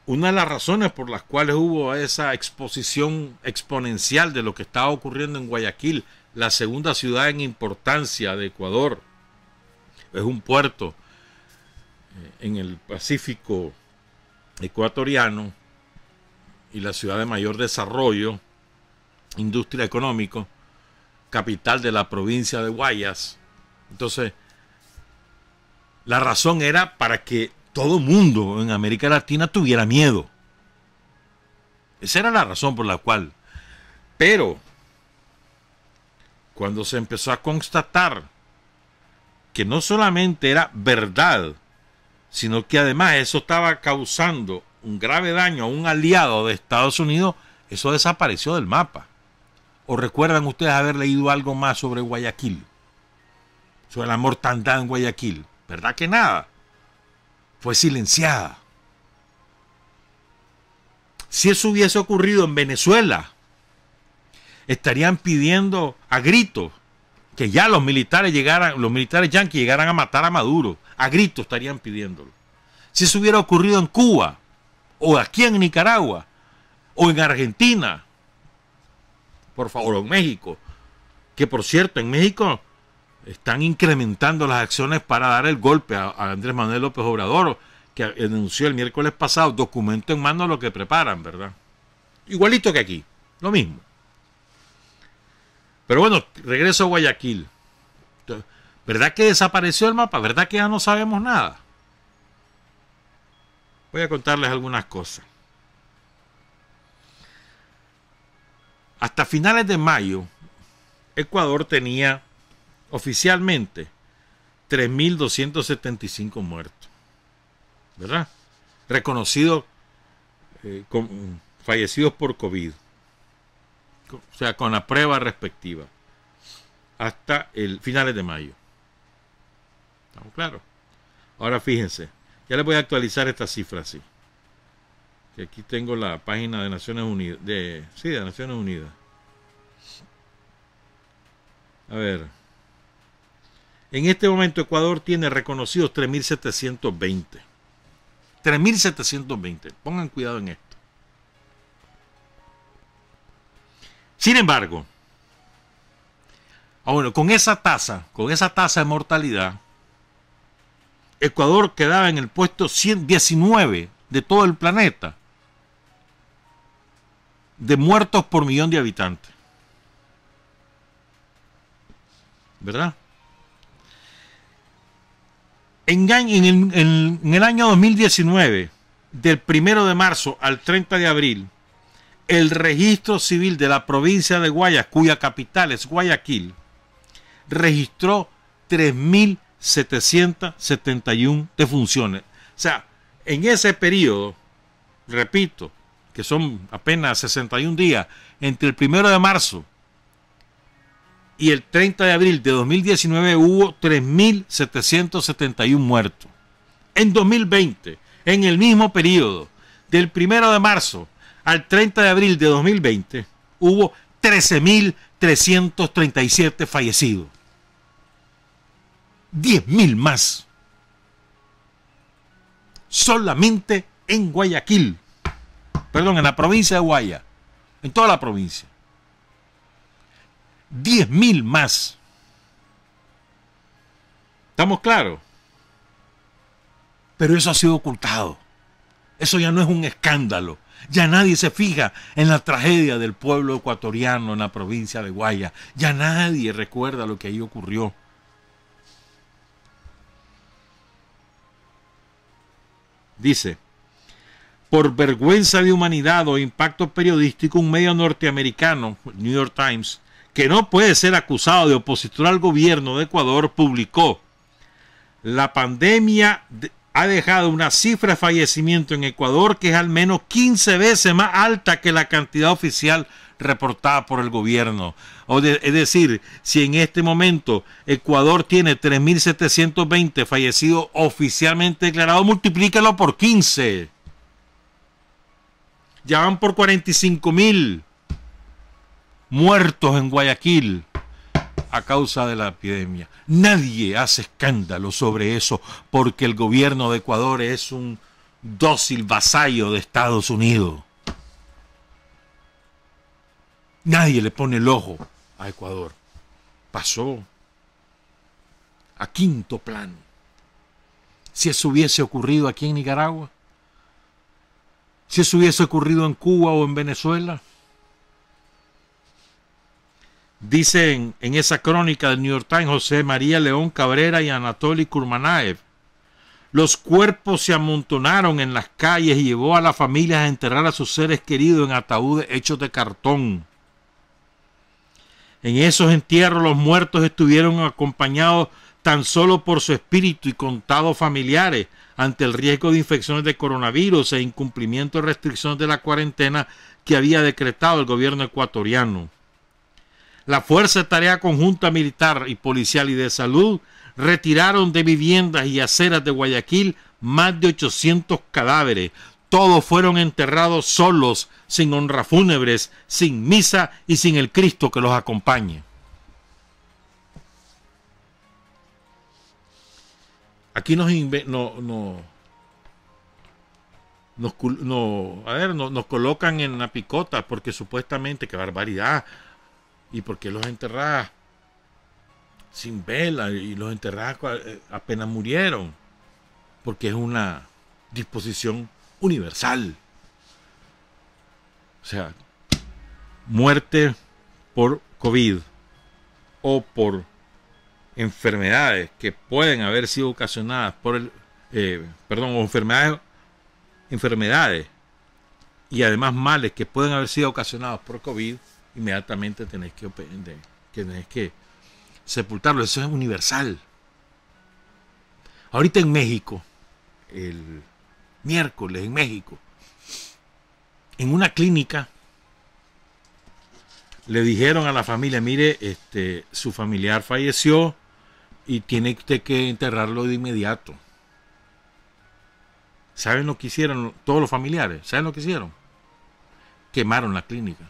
una de las razones por las cuales hubo esa exposición exponencial de lo que estaba ocurriendo en Guayaquil, la segunda ciudad en importancia de Ecuador, es un puerto en el Pacífico ecuatoriano y la ciudad de mayor desarrollo, industria económico, capital de la provincia de Guayas. Entonces, la razón era para que todo mundo en América Latina tuviera miedo. Esa era la razón por la cual. Pero, cuando se empezó a constatar que no solamente era verdad, sino que además eso estaba causando un grave daño a un aliado de Estados Unidos, eso desapareció del mapa. ¿O recuerdan ustedes haber leído algo más sobre Guayaquil? Sobre la mortandad en Guayaquil. ¿Verdad que nada? Fue silenciada. Si eso hubiese ocurrido en Venezuela, estarían pidiendo a gritos que ya los militares yanquis llegaran a matar a Maduro. A gritos estarían pidiéndolo. Si eso hubiera ocurrido en Cuba, o aquí en Nicaragua, o en Argentina, por favor, o en México, que por cierto, en México están incrementando las acciones para dar el golpe a Andrés Manuel López Obrador, que anunció el miércoles pasado, documento en mano lo que preparan, ¿verdad? Igualito que aquí, lo mismo. Pero bueno, regreso a Guayaquil. ¿Verdad que desapareció el mapa? ¿Verdad que ya no sabemos nada? Voy a contarles algunas cosas. Hasta finales de mayo, Ecuador tenía oficialmente 3.275 muertos, ¿verdad? Reconocidos fallecidos por COVID, o sea, con la prueba respectiva, hasta el finales de mayo. ¿Estamos claros? Ahora fíjense, ya les voy a actualizar esta cifra así. Que aquí tengo la página de Naciones Unidas, de Naciones Unidas. A ver. En este momento Ecuador tiene reconocidos 3.720. 3.720. Pongan cuidado en esto. Sin embargo, con esa tasa de mortalidad, Ecuador quedaba en el puesto 19 de todo el planeta de muertos por millón de habitantes. ¿Verdad? En el año 2019, del 1 de marzo al 30 de abril, el registro civil de la provincia de Guayas, cuya capital es Guayaquil, registró 3.771 defunciones. O sea, en ese periodo, repito, que son apenas 61 días, entre el 1 de marzo y el 30 de abril de 2019 hubo 3.771 muertos. En 2020, en el mismo periodo, del 1 de marzo al 30 de abril de 2020, hubo 13.337 fallecidos. 10.000 más. Solamente en Guayaquil. Perdón, en la provincia de Guaya. En toda la provincia. 10.000 más. ¿Estamos claros? Pero eso ha sido ocultado. Eso ya no es un escándalo. Ya nadie se fija en la tragedia del pueblo ecuatoriano en la provincia de Guaya. Ya nadie recuerda lo que ahí ocurrió. Dice, por vergüenza de humanidad o impacto periodístico, un medio norteamericano, New York Times, que no puede ser acusado de opositor al gobierno de Ecuador, publicó: la pandemia ha dejado una cifra de fallecimiento en Ecuador que es al menos 15 veces más alta que la cantidad oficial reportada por el gobierno. Es decir, si en este momento Ecuador tiene 3.720 fallecidos oficialmente declarados, multiplícalo por 15. Ya van por 45.000 muertos en Guayaquil a causa de la epidemia. Nadie hace escándalo sobre eso porque el gobierno de Ecuador es un dócil vasallo de Estados Unidos. Nadie le pone el ojo a Ecuador. Pasó a quinto plano. Si eso hubiese ocurrido aquí en Nicaragua, si eso hubiese ocurrido en Cuba o en Venezuela. Dicen en esa crónica del New York Times José María León Cabrera y Anatoly Kurmanaev: los cuerpos se amontonaron en las calles y llevó a las familias a enterrar a sus seres queridos en ataúdes hechos de cartón. En esos entierros los muertos estuvieron acompañados tan solo por su espíritu y contados familiares ante el riesgo de infecciones de coronavirus e incumplimiento de restricciones de la cuarentena que había decretado el gobierno ecuatoriano. La Fuerza de Tarea Conjunta Militar y Policial y de Salud retiraron de viviendas y aceras de Guayaquil más de 800 cadáveres. Todos fueron enterrados solos, sin honra fúnebres, sin misa y sin el Cristo que los acompañe. Aquí nos colocan en la picota porque supuestamente, qué barbaridad, y porque los enterrás sin vela y los enterrás apenas murieron, porque es una disposición universal. O sea, muerte por COVID o por enfermedades que pueden haber sido ocasionadas por enfermedades y además males que pueden haber sido ocasionados por COVID, inmediatamente tenés que sepultarlo. Eso es universal. Ahorita en México, el miércoles en México, en una clínica le dijeron a la familia: mire, su familiar falleció y tiene usted que enterrarlo de inmediato. ¿Saben lo que hicieron todos los familiares? ¿Saben lo que hicieron? Quemaron la clínica.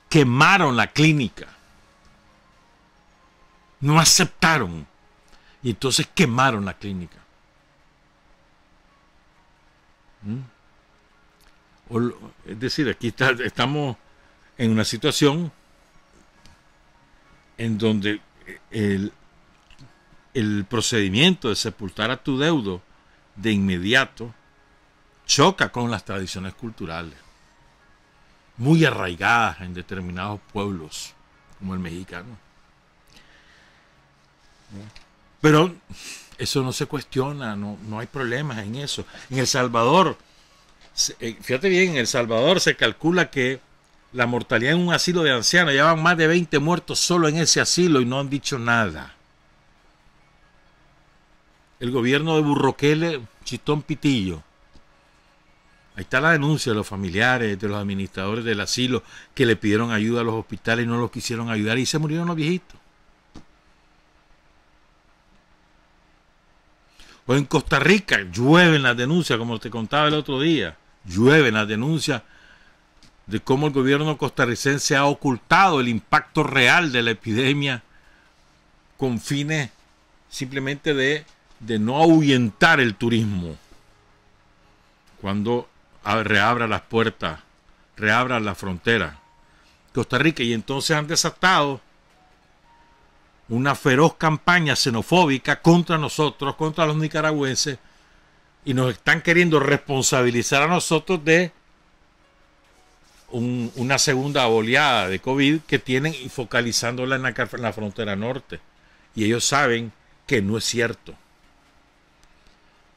Quemaron la clínica. No aceptaron. Y entonces quemaron la clínica. Es decir, aquí estamos en una situación en donde el procedimiento de sepultar a tu deudo de inmediato choca con las tradiciones culturales, muy arraigadas en determinados pueblos, como el mexicano. Pero eso no se cuestiona, no hay problemas en eso. En El Salvador, fíjate bien, en El Salvador se calcula que la mortalidad en un asilo de ancianos, ya van más de 20 muertos solo en ese asilo y no han dicho nada. El gobierno de Burroquele, chitón pitillo. Ahí está la denuncia de los familiares, de los administradores del asilo, que le pidieron ayuda a los hospitales y no los quisieron ayudar y se murieron los viejitos. O en Costa Rica llueven las denuncias, como te contaba el otro día, llueven las denuncias de cómo el gobierno costarricense ha ocultado el impacto real de la epidemia con fines simplemente de no ahuyentar el turismo. Cuando reabra las puertas, reabra la frontera Costa Rica, y entonces han desatado una feroz campaña xenofóbica contra nosotros, contra los nicaragüenses, y nos están queriendo responsabilizar a nosotros de una segunda oleada de COVID que tienen, y focalizándola en la frontera norte. Y ellos saben que no es cierto.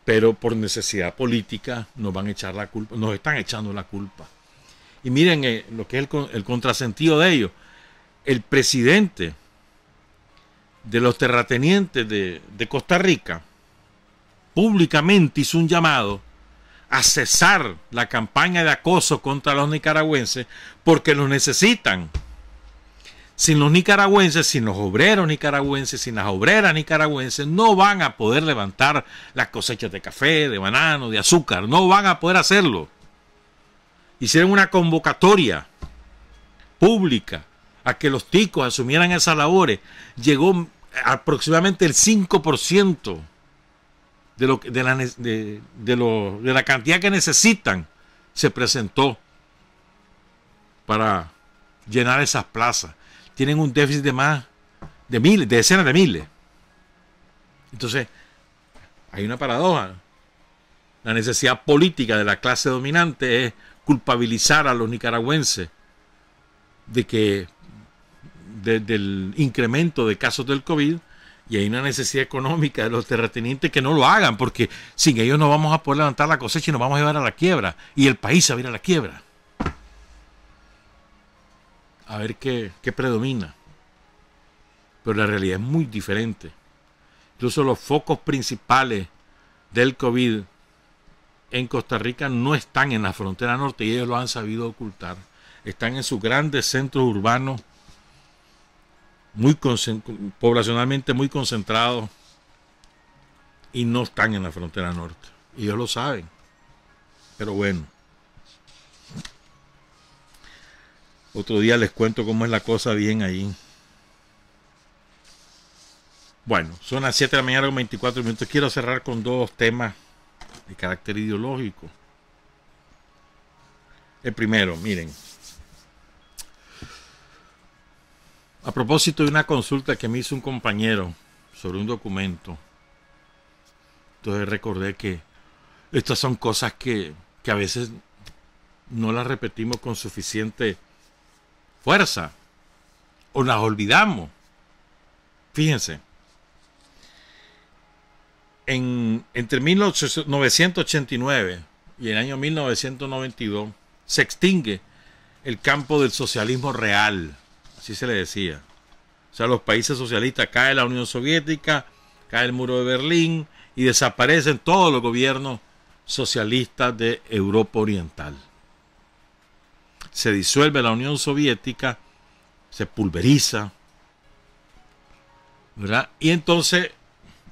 Pero por necesidad política nos van a echar la culpa, nos están echando la culpa. Y miren lo que es el contrasentido de ello. El presidente de los terratenientes de Costa Rica públicamente hizo un llamado a cesar la campaña de acoso contra los nicaragüenses porque los necesitan. Sin los nicaragüenses, sin los obreros nicaragüenses, sin las obreras nicaragüenses, no van a poder levantar las cosechas de café, de banano, de azúcar. No van a poder hacerlo. Hicieron una convocatoria pública a que los ticos asumieran esas labores. Llegó aproximadamente el 5% de la cantidad que necesitan. Se presentó para llenar esas plazas. Tienen un déficit de más de miles, de decenas de miles. Entonces, hay una paradoja. La necesidad política de la clase dominante es culpabilizar a los nicaragüenses del incremento de casos del COVID, y hay una necesidad económica de los terratenientes que no lo hagan, porque sin ellos no vamos a poder levantar la cosecha y nos vamos a llevar a la quiebra, y el país se va a ir a la quiebra. A ver qué predomina. Pero la realidad es muy diferente. Incluso los focos principales del COVID en Costa Rica no están en la frontera norte, y ellos lo han sabido ocultar. Están en sus grandes centros urbanos, poblacionalmente muy concentrados, y no están en la frontera norte. Y ellos lo saben. Pero bueno. Otro día les cuento cómo es la cosa bien ahí. Bueno, son las 7 de la mañana con 24 minutos. Quiero cerrar con dos temas de carácter ideológico. El primero, miren. A propósito de una consulta que me hizo un compañero sobre un documento. Entonces recordé que estas son cosas que a veces no las repetimos con suficiente fuerza o las olvidamos. Fíjense, entre 1989 y el año 1992 se extingue el campo del socialismo real, así se le decía. O sea, los países socialistas, cae la Unión Soviética, cae el muro de Berlín y desaparecen todos los gobiernos socialistas de Europa Oriental. Se disuelve la Unión Soviética, se pulveriza, ¿verdad? Y entonces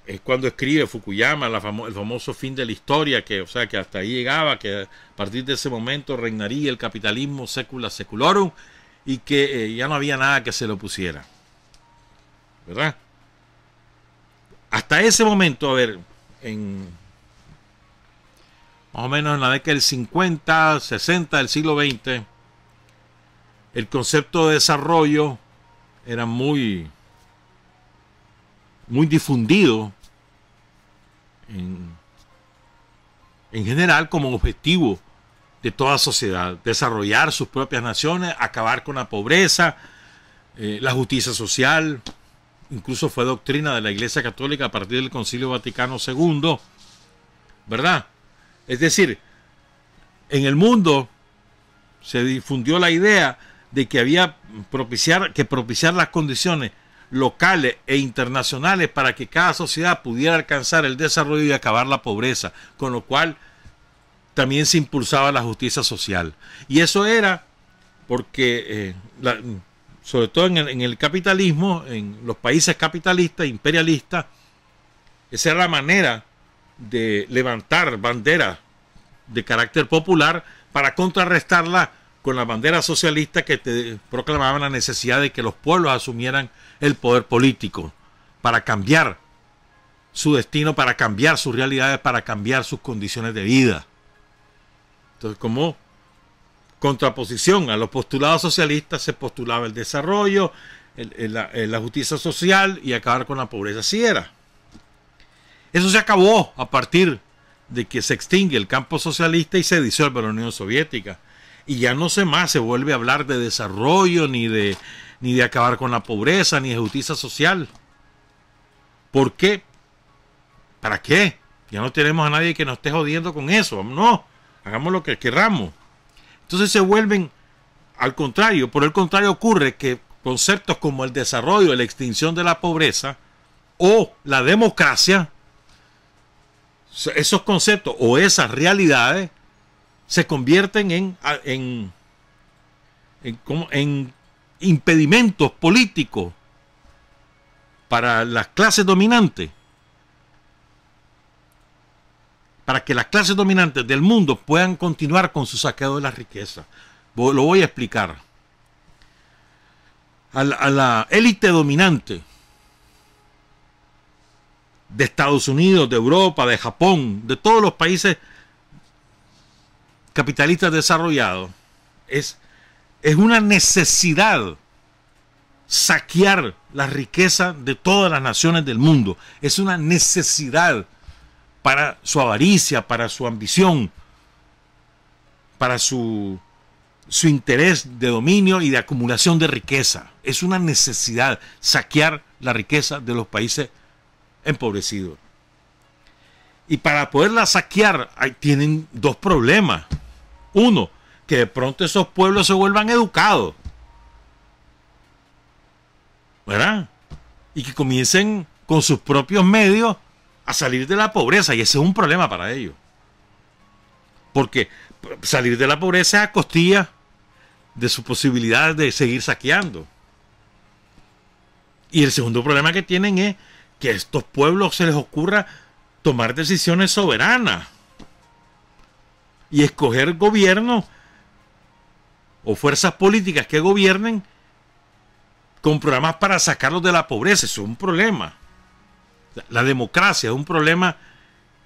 es cuando escribe Fukuyama el famoso fin de la historia, o sea, que hasta ahí llegaba, que a partir de ese momento reinaría el capitalismo secula seculorum, y que ya no había nada que se le opusiera, ¿verdad? Hasta ese momento, a ver, más o menos en la década del 50, 60 del siglo XX, el concepto de desarrollo era muy difundido en general como objetivo de toda sociedad, desarrollar sus propias naciones, acabar con la pobreza, la justicia social. Incluso fue doctrina de la Iglesia Católica a partir del Concilio Vaticano II, ¿verdad? Es decir, en el mundo se difundió la idea de que había que propiciar las condiciones locales e internacionales para que cada sociedad pudiera alcanzar el desarrollo y acabar la pobreza, con lo cual también se impulsaba la justicia social. Y eso era porque, sobre todo en el capitalismo, en los países capitalistas, imperialistas, esa era la manera de levantar banderas de carácter popular para contrarrestarla con la bandera socialista que te proclamaban la necesidad de que los pueblos asumieran el poder político para cambiar su destino, para cambiar sus realidades, para cambiar sus condiciones de vida. Entonces, como contraposición a los postulados socialistas, se postulaba el desarrollo, la justicia social y acabar con la pobreza. Así era. Eso se acabó a partir de que se extingue el campo socialista y se disuelve la Unión Soviética. Y ya no se vuelve a hablar de desarrollo, ni de acabar con la pobreza, ni de justicia social. ¿Por qué? ¿Para qué? Ya no tenemos a nadie que nos esté jodiendo con eso. No, hagamos lo que queramos. Entonces se vuelven al contrario. Por el contrario ocurre que conceptos como el desarrollo, la extinción de la pobreza o la democracia, esos conceptos o esas realidades se convierten en impedimentos políticos para las clases dominantes, para que las clases dominantes del mundo puedan continuar con su saqueo de la riqueza. Lo voy a explicar. A la élite dominante de Estados Unidos, de Europa, de Japón, de todos los países capitalistas desarrollados, es una necesidad saquear la riqueza de todas las naciones del mundo. Es una necesidad para su avaricia, para su ambición, para su interés de dominio y de acumulación de riqueza. Es una necesidad saquear la riqueza de los países empobrecidos. Y para poderla saquear tienen dos problemas. Uno, que de pronto esos pueblos se vuelvan educados, ¿verdad? Y que comiencen con sus propios medios a salir de la pobreza. Y ese es un problema para ellos. Porque salir de la pobreza es a costilla de su posibilidad de seguir saqueando. Y el segundo problema que tienen es que a estos pueblos se les ocurra tomar decisiones soberanas y escoger gobiernos o fuerzas políticas que gobiernen con programas para sacarlos de la pobreza. Eso es un problema. La democracia es un problema,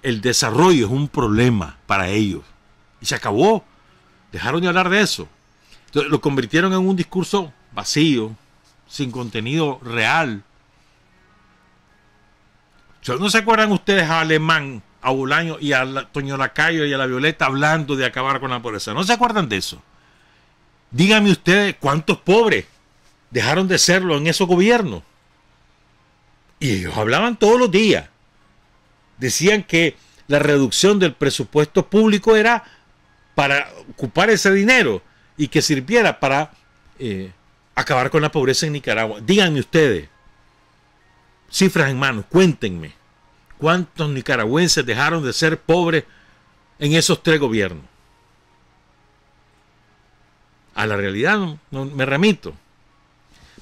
el desarrollo es un problema para ellos. Y se acabó. Dejaron de hablar de eso. Entonces, lo convirtieron en un discurso vacío, sin contenido real. ¿No se acuerdan ustedes a Alemán, a Bolaño y a Toño Lacayo y a la Violeta hablando de acabar con la pobreza? ¿No se acuerdan de eso? Díganme ustedes cuántos pobres dejaron de serlo en esos gobiernos. Y ellos hablaban todos los días. Decían que la reducción del presupuesto público era para ocupar ese dinero y que sirviera para acabar con la pobreza en Nicaragua. Díganme ustedes, cifras en mano, cuéntenme, ¿cuántos nicaragüenses dejaron de ser pobres en esos tres gobiernos? A la realidad no me remito.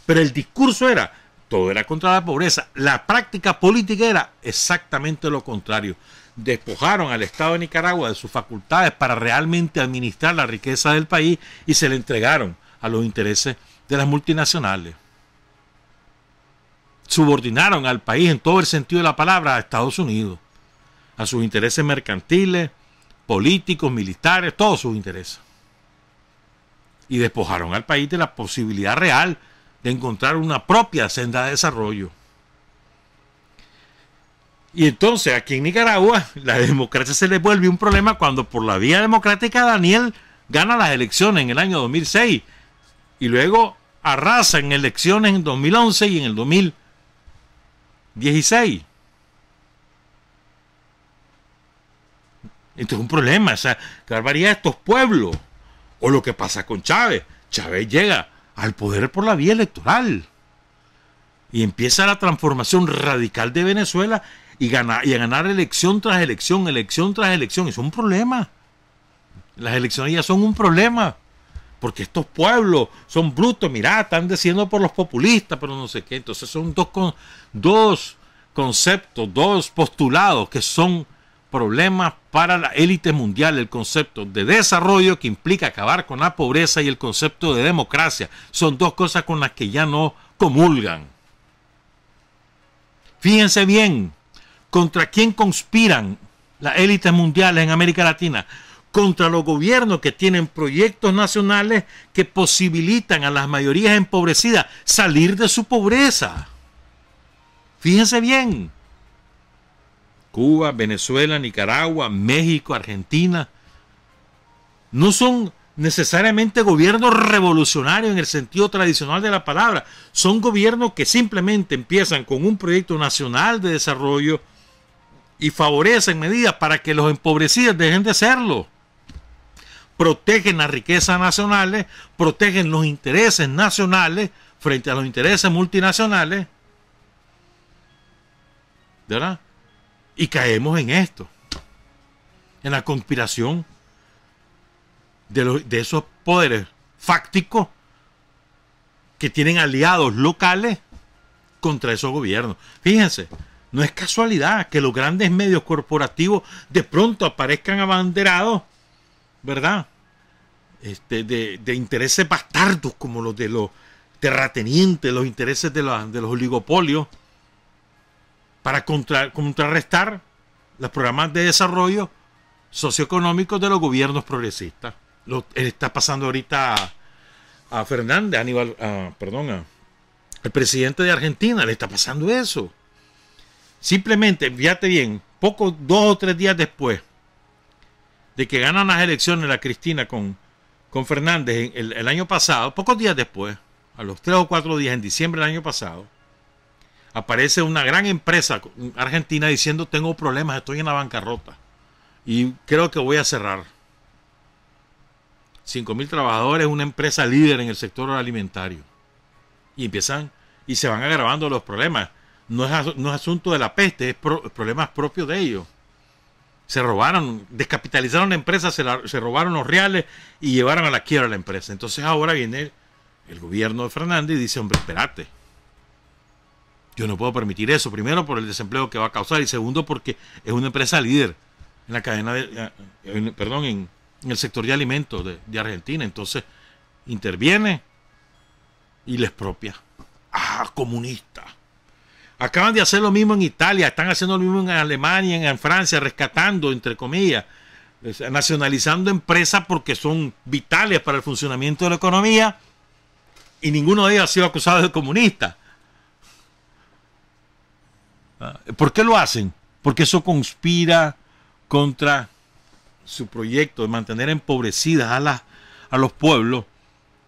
Pero el discurso era, todo era contra la pobreza. La práctica política era exactamente lo contrario. Despojaron al Estado de Nicaragua de sus facultades para realmente administrar la riqueza del país y se le entregaron a los intereses de las multinacionales. Subordinaron al país en todo el sentido de la palabra a Estados Unidos, a sus intereses mercantiles, políticos, militares, todos sus intereses. Y despojaron al país de la posibilidad real de encontrar una propia senda de desarrollo. Y entonces aquí en Nicaragua la democracia se le vuelve un problema cuando por la vía democrática Daniel gana las elecciones en el año 2006 y luego arrasa en elecciones en 2011 y en el 2016. Entonces es un problema, o sea, qué barbaridad estos pueblos. O lo que pasa con Chávez. Chávez llega al poder por la vía electoral y empieza la transformación radical de Venezuela y a ganar elección tras elección, elección tras elección. Eso es un problema. Las elecciones ya son un problema. Porque estos pueblos son brutos. Mirá, están diciendo por los populistas, pero no sé qué. Entonces son dos conceptos, dos postulados que son problemas para la élite mundial. El concepto de desarrollo, que implica acabar con la pobreza, y el concepto de democracia. Son dos cosas con las que ya no comulgan. Fíjense bien, ¿contra quién conspiran las élites mundiales en América Latina? Contra los gobiernos que tienen proyectos nacionales que posibilitan a las mayorías empobrecidas salir de su pobreza. Fíjense bien. Cuba, Venezuela, Nicaragua, México, Argentina, no son necesariamente gobiernos revolucionarios en el sentido tradicional de la palabra. Son gobiernos que simplemente empiezan con un proyecto nacional de desarrollo y favorecen medidas para que los empobrecidos dejen de serlo. Protegen las riquezas nacionales, protegen los intereses nacionales frente a los intereses multinacionales, ¿verdad? Y caemos en esto, en la conspiración de esos poderes fácticos que tienen aliados locales contra esos gobiernos. Fíjense, no es casualidad que los grandes medios corporativos de pronto aparezcan abanderados, ¿verdad? De intereses bastardos como los de los terratenientes, los intereses de los oligopolios, para contrarrestar los programas de desarrollo socioeconómicos de los gobiernos progresistas. Está pasando ahorita a Fernández, el presidente de Argentina, le está pasando eso. Simplemente, fíjate bien, 2 o 3 días después de que ganan las elecciones la Cristina con Fernández el año pasado, pocos días después, a los 3 o 4 días, en diciembre del año pasado, aparece una gran empresa argentina diciendo: tengo problemas, estoy en la bancarrota y creo que voy a cerrar. 5.000 trabajadores, una empresa líder en el sector alimentario. Y se van agravando los problemas. No es asunto de la peste, es problemas propios de ellos. Se robaron, descapitalizaron la empresa, se robaron los reales y llevaron a la quiebra la empresa. Entonces ahora viene el gobierno de Fernández y dice: hombre, espérate, yo no puedo permitir eso. Primero, por el desempleo que va a causar, y segundo, porque es una empresa líder en la cadena en el sector de alimentos de Argentina. Entonces interviene y les expropia. Comunista. Acaban de hacer lo mismo en Italia, están haciendo lo mismo en Alemania, en Francia, rescatando, entre comillas, nacionalizando empresas porque son vitales para el funcionamiento de la economía, y ninguno de ellos ha sido acusado de comunista. ¿Por qué lo hacen? Porque eso conspira contra su proyecto de mantener empobrecidas a los pueblos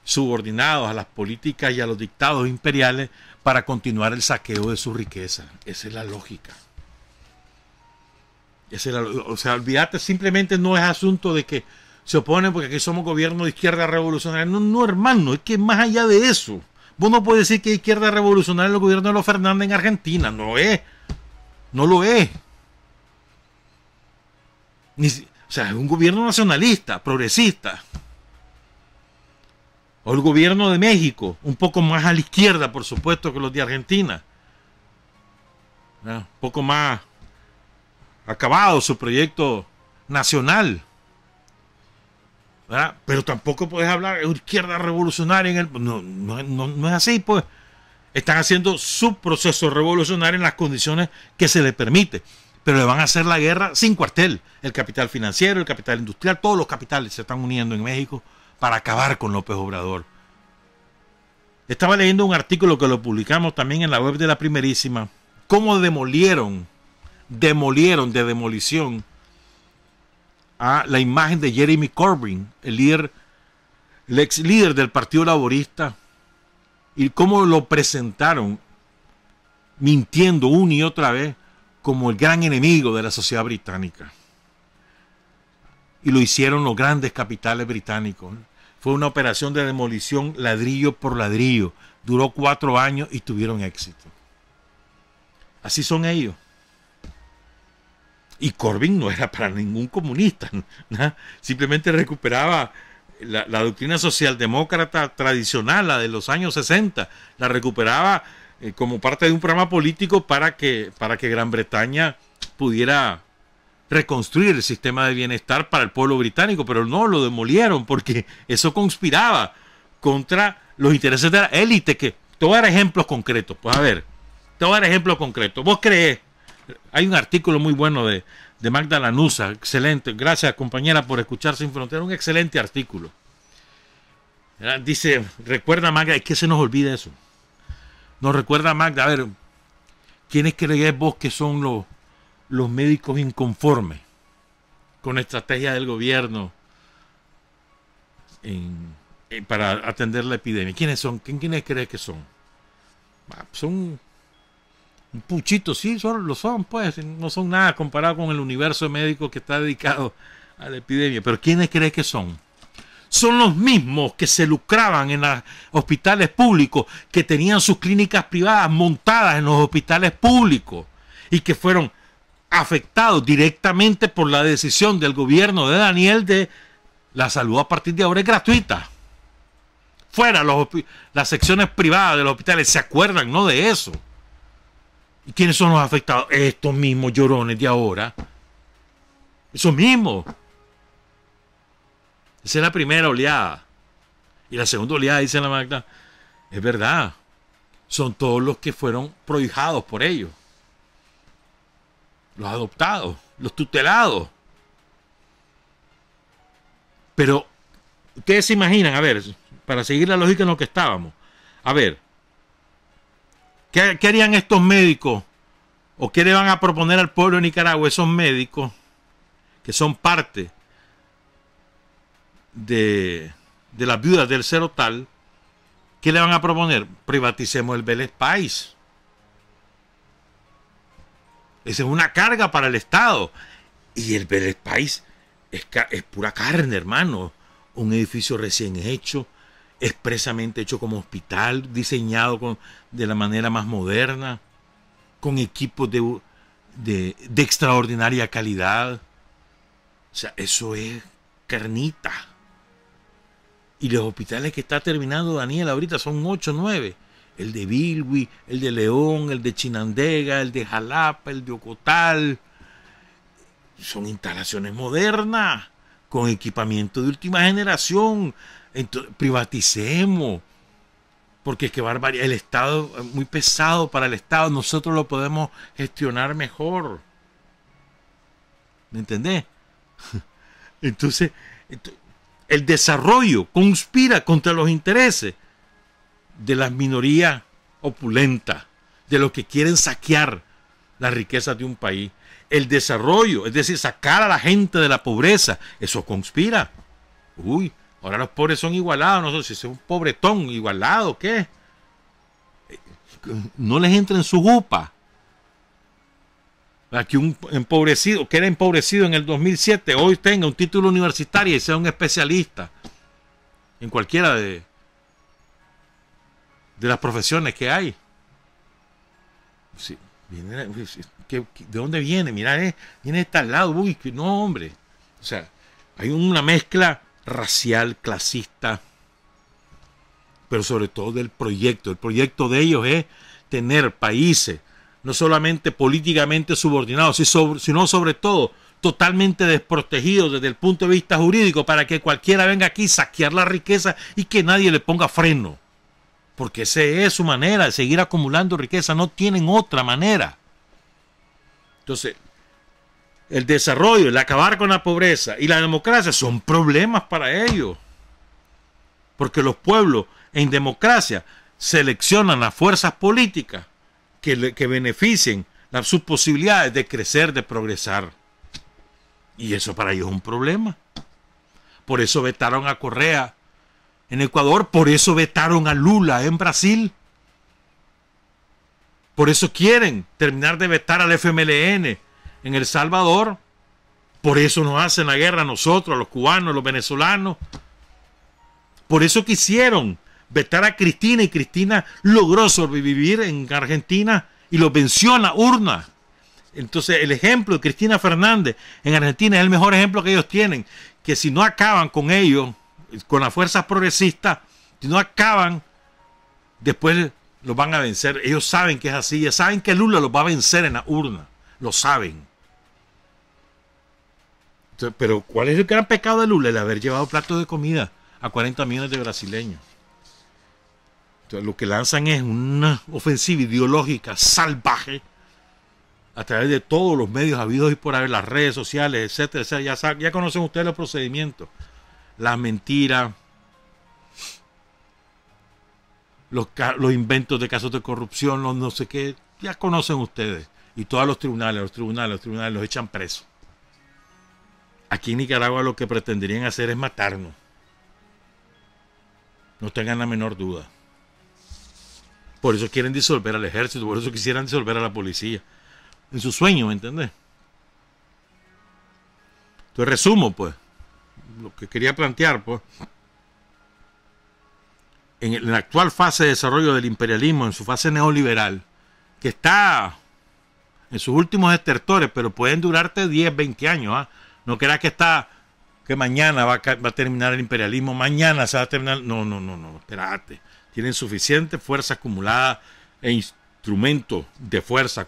subordinados a las políticas y a los dictados imperiales para continuar el saqueo de su riqueza. Esa es la lógica. O sea, olvídate, simplemente no es asunto de que se oponen porque aquí somos gobierno de izquierda revolucionaria. No, hermano, es que más allá de eso, vos no puedes decir que hay izquierda revolucionaria en el gobierno de los Fernández en Argentina. No lo es. O sea, es un gobierno nacionalista, progresista. O el gobierno de México, un poco más a la izquierda, por supuesto, que los de Argentina. Un poco más acabado su proyecto nacional. ¿Verdad? Pero tampoco puedes hablar de izquierda revolucionaria. No es así, pues. Están haciendo su proceso revolucionario en las condiciones que se les permite. Pero le van a hacer la guerra sin cuartel. El capital financiero, el capital industrial, todos los capitales se están uniendo en México para acabar con López Obrador. Estaba leyendo un artículo que lo publicamos también en la web de La Primerísima, cómo demolieron demolieron de demolición a la imagen de Jeremy Corbyn, el ex líder del Partido Laborista, y cómo lo presentaron mintiendo una y otra vez como el gran enemigo de la sociedad británica. Y lo hicieron los grandes capitales británicos. Fue una operación de demolición ladrillo por ladrillo. Duró 4 años y tuvieron éxito. Así son ellos. Y Corbyn no era para ningún comunista, ¿no? Simplemente recuperaba la doctrina socialdemócrata tradicional, la de los años 60. La recuperaba como parte de un programa político para que Gran Bretaña pudiera reconstruir el sistema de bienestar para el pueblo británico, pero no, lo demolieron porque eso conspiraba contra los intereses de la élite. Que te voy a dar ejemplos concretos. Pues a ver, te voy a dar ejemplos concretos. ¿Vos creés? Hay un artículo muy bueno de Magda Lanuza, excelente. Gracias, compañera, por escuchar Sin Frontera. Un excelente artículo. Dice, recuerda, Magda, es que se nos olvida eso. Nos recuerda, Magda, a ver, ¿quiénes creés vos que son los médicos inconformes con la estrategia del gobierno para atender la epidemia? ¿Quiénes son? ¿Quiénes crees que son? Son un puchito, sí, lo son, pues, no son nada comparado con el universo médico que está dedicado a la epidemia. Pero ¿quiénes crees que son? Son los mismos que se lucraban en los hospitales públicos, que tenían sus clínicas privadas montadas en los hospitales públicos y que fueron afectados directamente por la decisión del gobierno de Daniel de la salud a partir de ahora es gratuita. Fuera las secciones privadas de los hospitales, ¿se acuerdan, no, de eso? ¿Y quiénes son los afectados? Estos mismos llorones de ahora. Esos mismos. Esa es la primera oleada. Y la segunda oleada, dice la Magda, es verdad. Son todos los que fueron prohijados por ellos. Los adoptados, los tutelados. Pero, ustedes se imaginan, a ver, para seguir la lógica en lo que estábamos, a ver, ¿qué harían estos médicos? ¿O qué le van a proponer al pueblo de Nicaragua esos médicos que son parte de las viudas del Cero Tal? ¿Qué le van a proponer? Privaticemos el Vélez País. Esa es una carga para el Estado. Y el Vélez País es pura carne, hermano. Un edificio recién hecho, expresamente hecho como hospital, diseñado de la manera más moderna, con equipos de extraordinaria calidad. O sea, eso es carnita. Y los hospitales que está terminando Daniel ahorita son 8 o 9. El de Bilwi, el de León, el de Chinandega, el de Jalapa, el de Ocotal. Son instalaciones modernas, con equipamiento de última generación. Entonces, privaticemos. Porque es que barbaridad, el Estado es muy pesado para el Estado. Nosotros lo podemos gestionar mejor. ¿Me entendés? Entonces, el desarrollo conspira contra los intereses de las minorías opulentas, de los que quieren saquear las riquezas de un país. El desarrollo, es decir, sacar a la gente de la pobreza, eso conspira. Uy, ahora los pobres son igualados, no sé si es un pobretón igualado, ¿qué? No les entra en su jupa. Que un empobrecido, que era empobrecido en el 2007, hoy tenga un título universitario y sea un especialista en cualquiera de las profesiones que hay. Sí, ¿de dónde viene? Mira, viene de tal lado. Uy, no, hombre. O sea, hay una mezcla racial, clasista, pero sobre todo del proyecto. El proyecto de ellos es tener países no solamente políticamente subordinados, sino sobre todo totalmente desprotegidos desde el punto de vista jurídico, para que cualquiera venga aquí a saquear la riqueza y que nadie le ponga freno. Porque esa es su manera de seguir acumulando riqueza, no tienen otra manera. Entonces, el desarrollo, el acabar con la pobreza y la democracia son problemas para ellos. Porque los pueblos en democracia seleccionan las fuerzas políticas que beneficien sus posibilidades de crecer, de progresar. Y eso para ellos es un problema. Por eso vetaron a Correa en Ecuador, por eso vetaron a Lula en Brasil. Por eso quieren terminar de vetar al FMLN en El Salvador. Por eso nos hacen la guerra a nosotros, a los cubanos, a los venezolanos. Por eso quisieron vetar a Cristina, y Cristina logró sobrevivir en Argentina y lo venció en la urna. Entonces el ejemplo de Cristina Fernández en Argentina es el mejor ejemplo que ellos tienen, que si no acaban con ellos, con las fuerzas progresistas, si no acaban, después los van a vencer. Ellos saben que es así, ya saben que Lula los va a vencer en la urna, lo saben. Entonces, pero ¿cuál es el gran pecado de Lula? El haber llevado platos de comida a 40 millones de brasileños. Entonces, lo que lanzan es una ofensiva ideológica salvaje a través de todos los medios habidos y por haber, las redes sociales, etcétera, etcétera. Ya conocen ustedes los procedimientos, las mentiras, los inventos de casos de corrupción, los no sé qué, ya conocen ustedes. Y todos los tribunales los echan presos. Aquí en Nicaragua lo que pretenderían hacer es matarnos. No tengan la menor duda. Por eso quieren disolver al ejército, por eso quisieran disolver a la policía. En su sueño, ¿me entendés? Entonces resumo, pues, lo que quería plantear, pues. En la actual fase de desarrollo del imperialismo, en su fase neoliberal, que está en sus últimos estertores, pero pueden durarte 10, 20 años, ¿eh? No creas que mañana va a terminar el imperialismo, mañana se va a terminar. No, espérate. Tienen suficiente fuerza acumulada e instrumentos de fuerza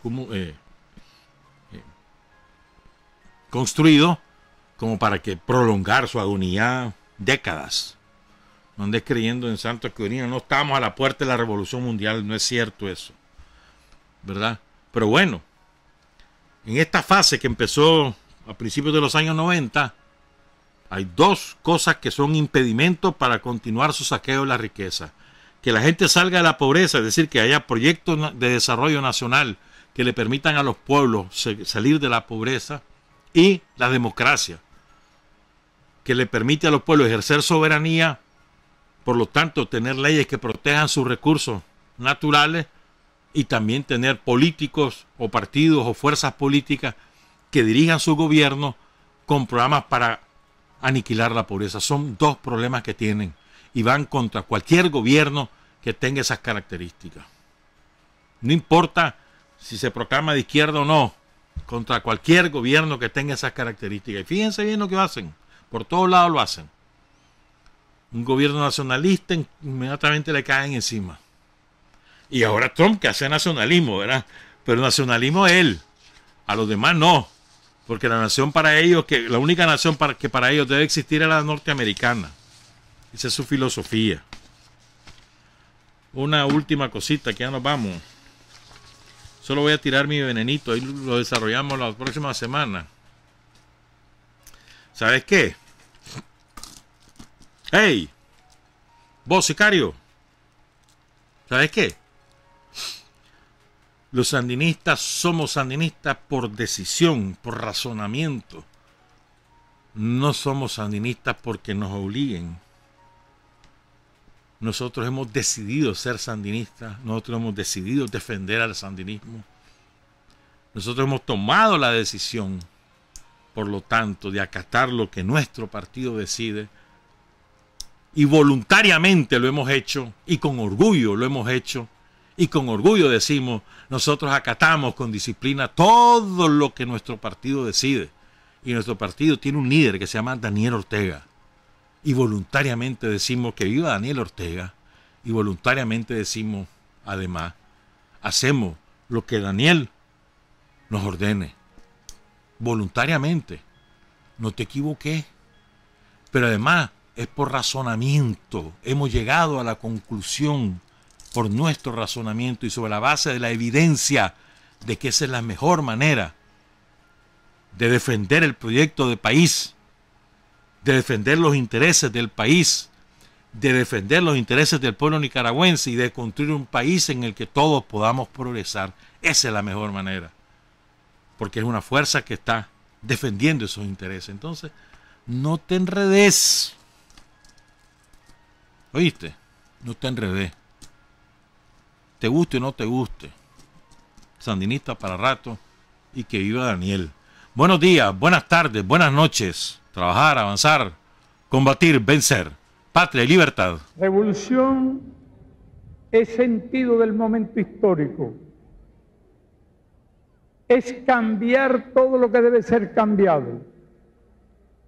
construido como para que prolongar su agonía décadas. No andes creyendo en santos que no estamos a la puerta de la revolución mundial, no es cierto eso, ¿verdad? Pero bueno, en esta fase que empezó a principios de los años 90, hay dos cosas que son impedimentos para continuar su saqueo de la riqueza. Que la gente salga de la pobreza, es decir, que haya proyectos de desarrollo nacional que le permitan a los pueblos salir de la pobreza, y la democracia, que le permite a los pueblos ejercer soberanía, por lo tanto tener leyes que protejan sus recursos naturales, y también tener políticos o partidos o fuerzas políticas que dirijan su gobierno con programas para aniquilar la pobreza. Son dos problemas que tienen y van contra cualquier gobierno que tenga esas características. No importa si se proclama de izquierda o no, contra cualquier gobierno que tenga esas características. Y fíjense bien lo que hacen, por todos lados lo hacen. Un gobierno nacionalista inmediatamente le caen encima. Y ahora Trump, que hace nacionalismo, ¿verdad? Pero nacionalismo es él, a los demás no, porque la nación para ellos, que la única nación que para ellos debe existir es la norteamericana. Esa es su filosofía. Una última cosita, que ya nos vamos. Solo voy a tirar mi venenito, ahí lo desarrollamos la próxima semana. ¿Sabes qué? ¡Hey! Vos, sicario. ¿Sabes qué? Los sandinistas somos sandinistas por decisión, por razonamiento. No somos sandinistas porque nos obliguen. Nosotros hemos decidido ser sandinistas, nosotros hemos decidido defender al sandinismo. Nosotros hemos tomado la decisión, por lo tanto, de acatar lo que nuestro partido decide, y voluntariamente lo hemos hecho, y con orgullo lo hemos hecho, y con orgullo decimos, nosotros acatamos con disciplina todo lo que nuestro partido decide. Y nuestro partido tiene un líder que se llama Daniel Ortega. Y voluntariamente decimos que viva Daniel Ortega. Y voluntariamente decimos, además, hacemos lo que Daniel nos ordene. Voluntariamente. No te equivoqué. Pero además es por razonamiento. Hemos llegado a la conclusión por nuestro razonamiento y sobre la base de la evidencia de que esa es la mejor manera de defender el proyecto de país, de defender los intereses del país, de defender los intereses del pueblo nicaragüense y de construir un país en el que todos podamos progresar. Esa es la mejor manera. porque es una fuerza que está defendiendo esos intereses. Entonces, no te enredes. ¿Oíste? No te enredes. Te guste o no te guste. Sandinista para rato y que viva Daniel. Buenos días, buenas tardes, buenas noches. Trabajar, avanzar, combatir, vencer. Patria y libertad. Revolución es sentido del momento histórico. Es cambiar todo lo que debe ser cambiado.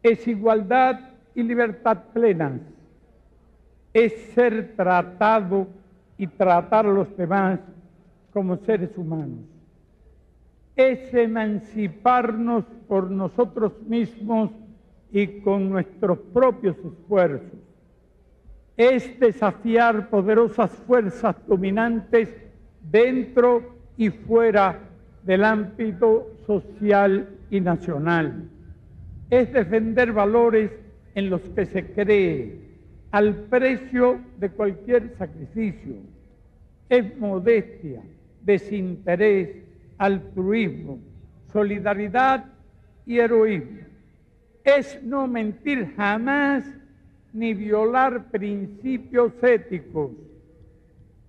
Es igualdad y libertad plenas. Es ser tratado y tratar a los demás como seres humanos. Es emanciparnos por nosotros mismos y con nuestros propios esfuerzos. Es desafiar poderosas fuerzas dominantes dentro y fuera del ámbito social y nacional. Es defender valores en los que se cree al precio de cualquier sacrificio. Es modestia, desinterés, altruismo, solidaridad y heroísmo. Es no mentir jamás ni violar principios éticos.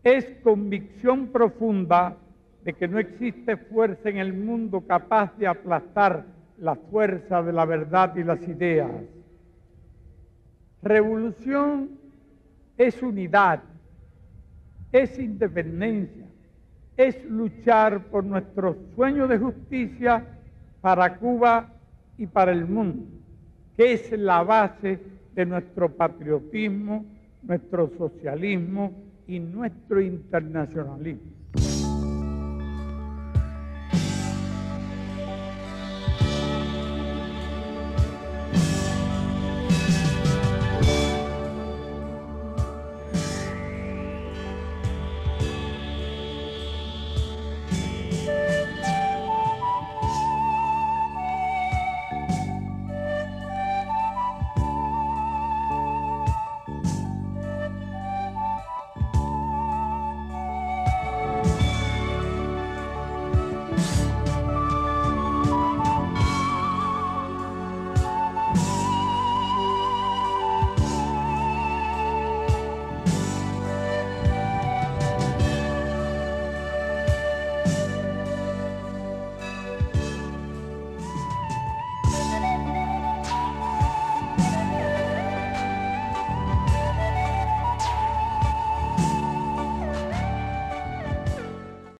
Es convicción profunda de que no existe fuerza en el mundo capaz de aplastar la fuerza de la verdad y las ideas. Revolución es unidad, es independencia, es luchar por nuestro sueño de justicia para Cuba y para el mundo, que es la base de nuestro patriotismo, nuestro socialismo y nuestro internacionalismo.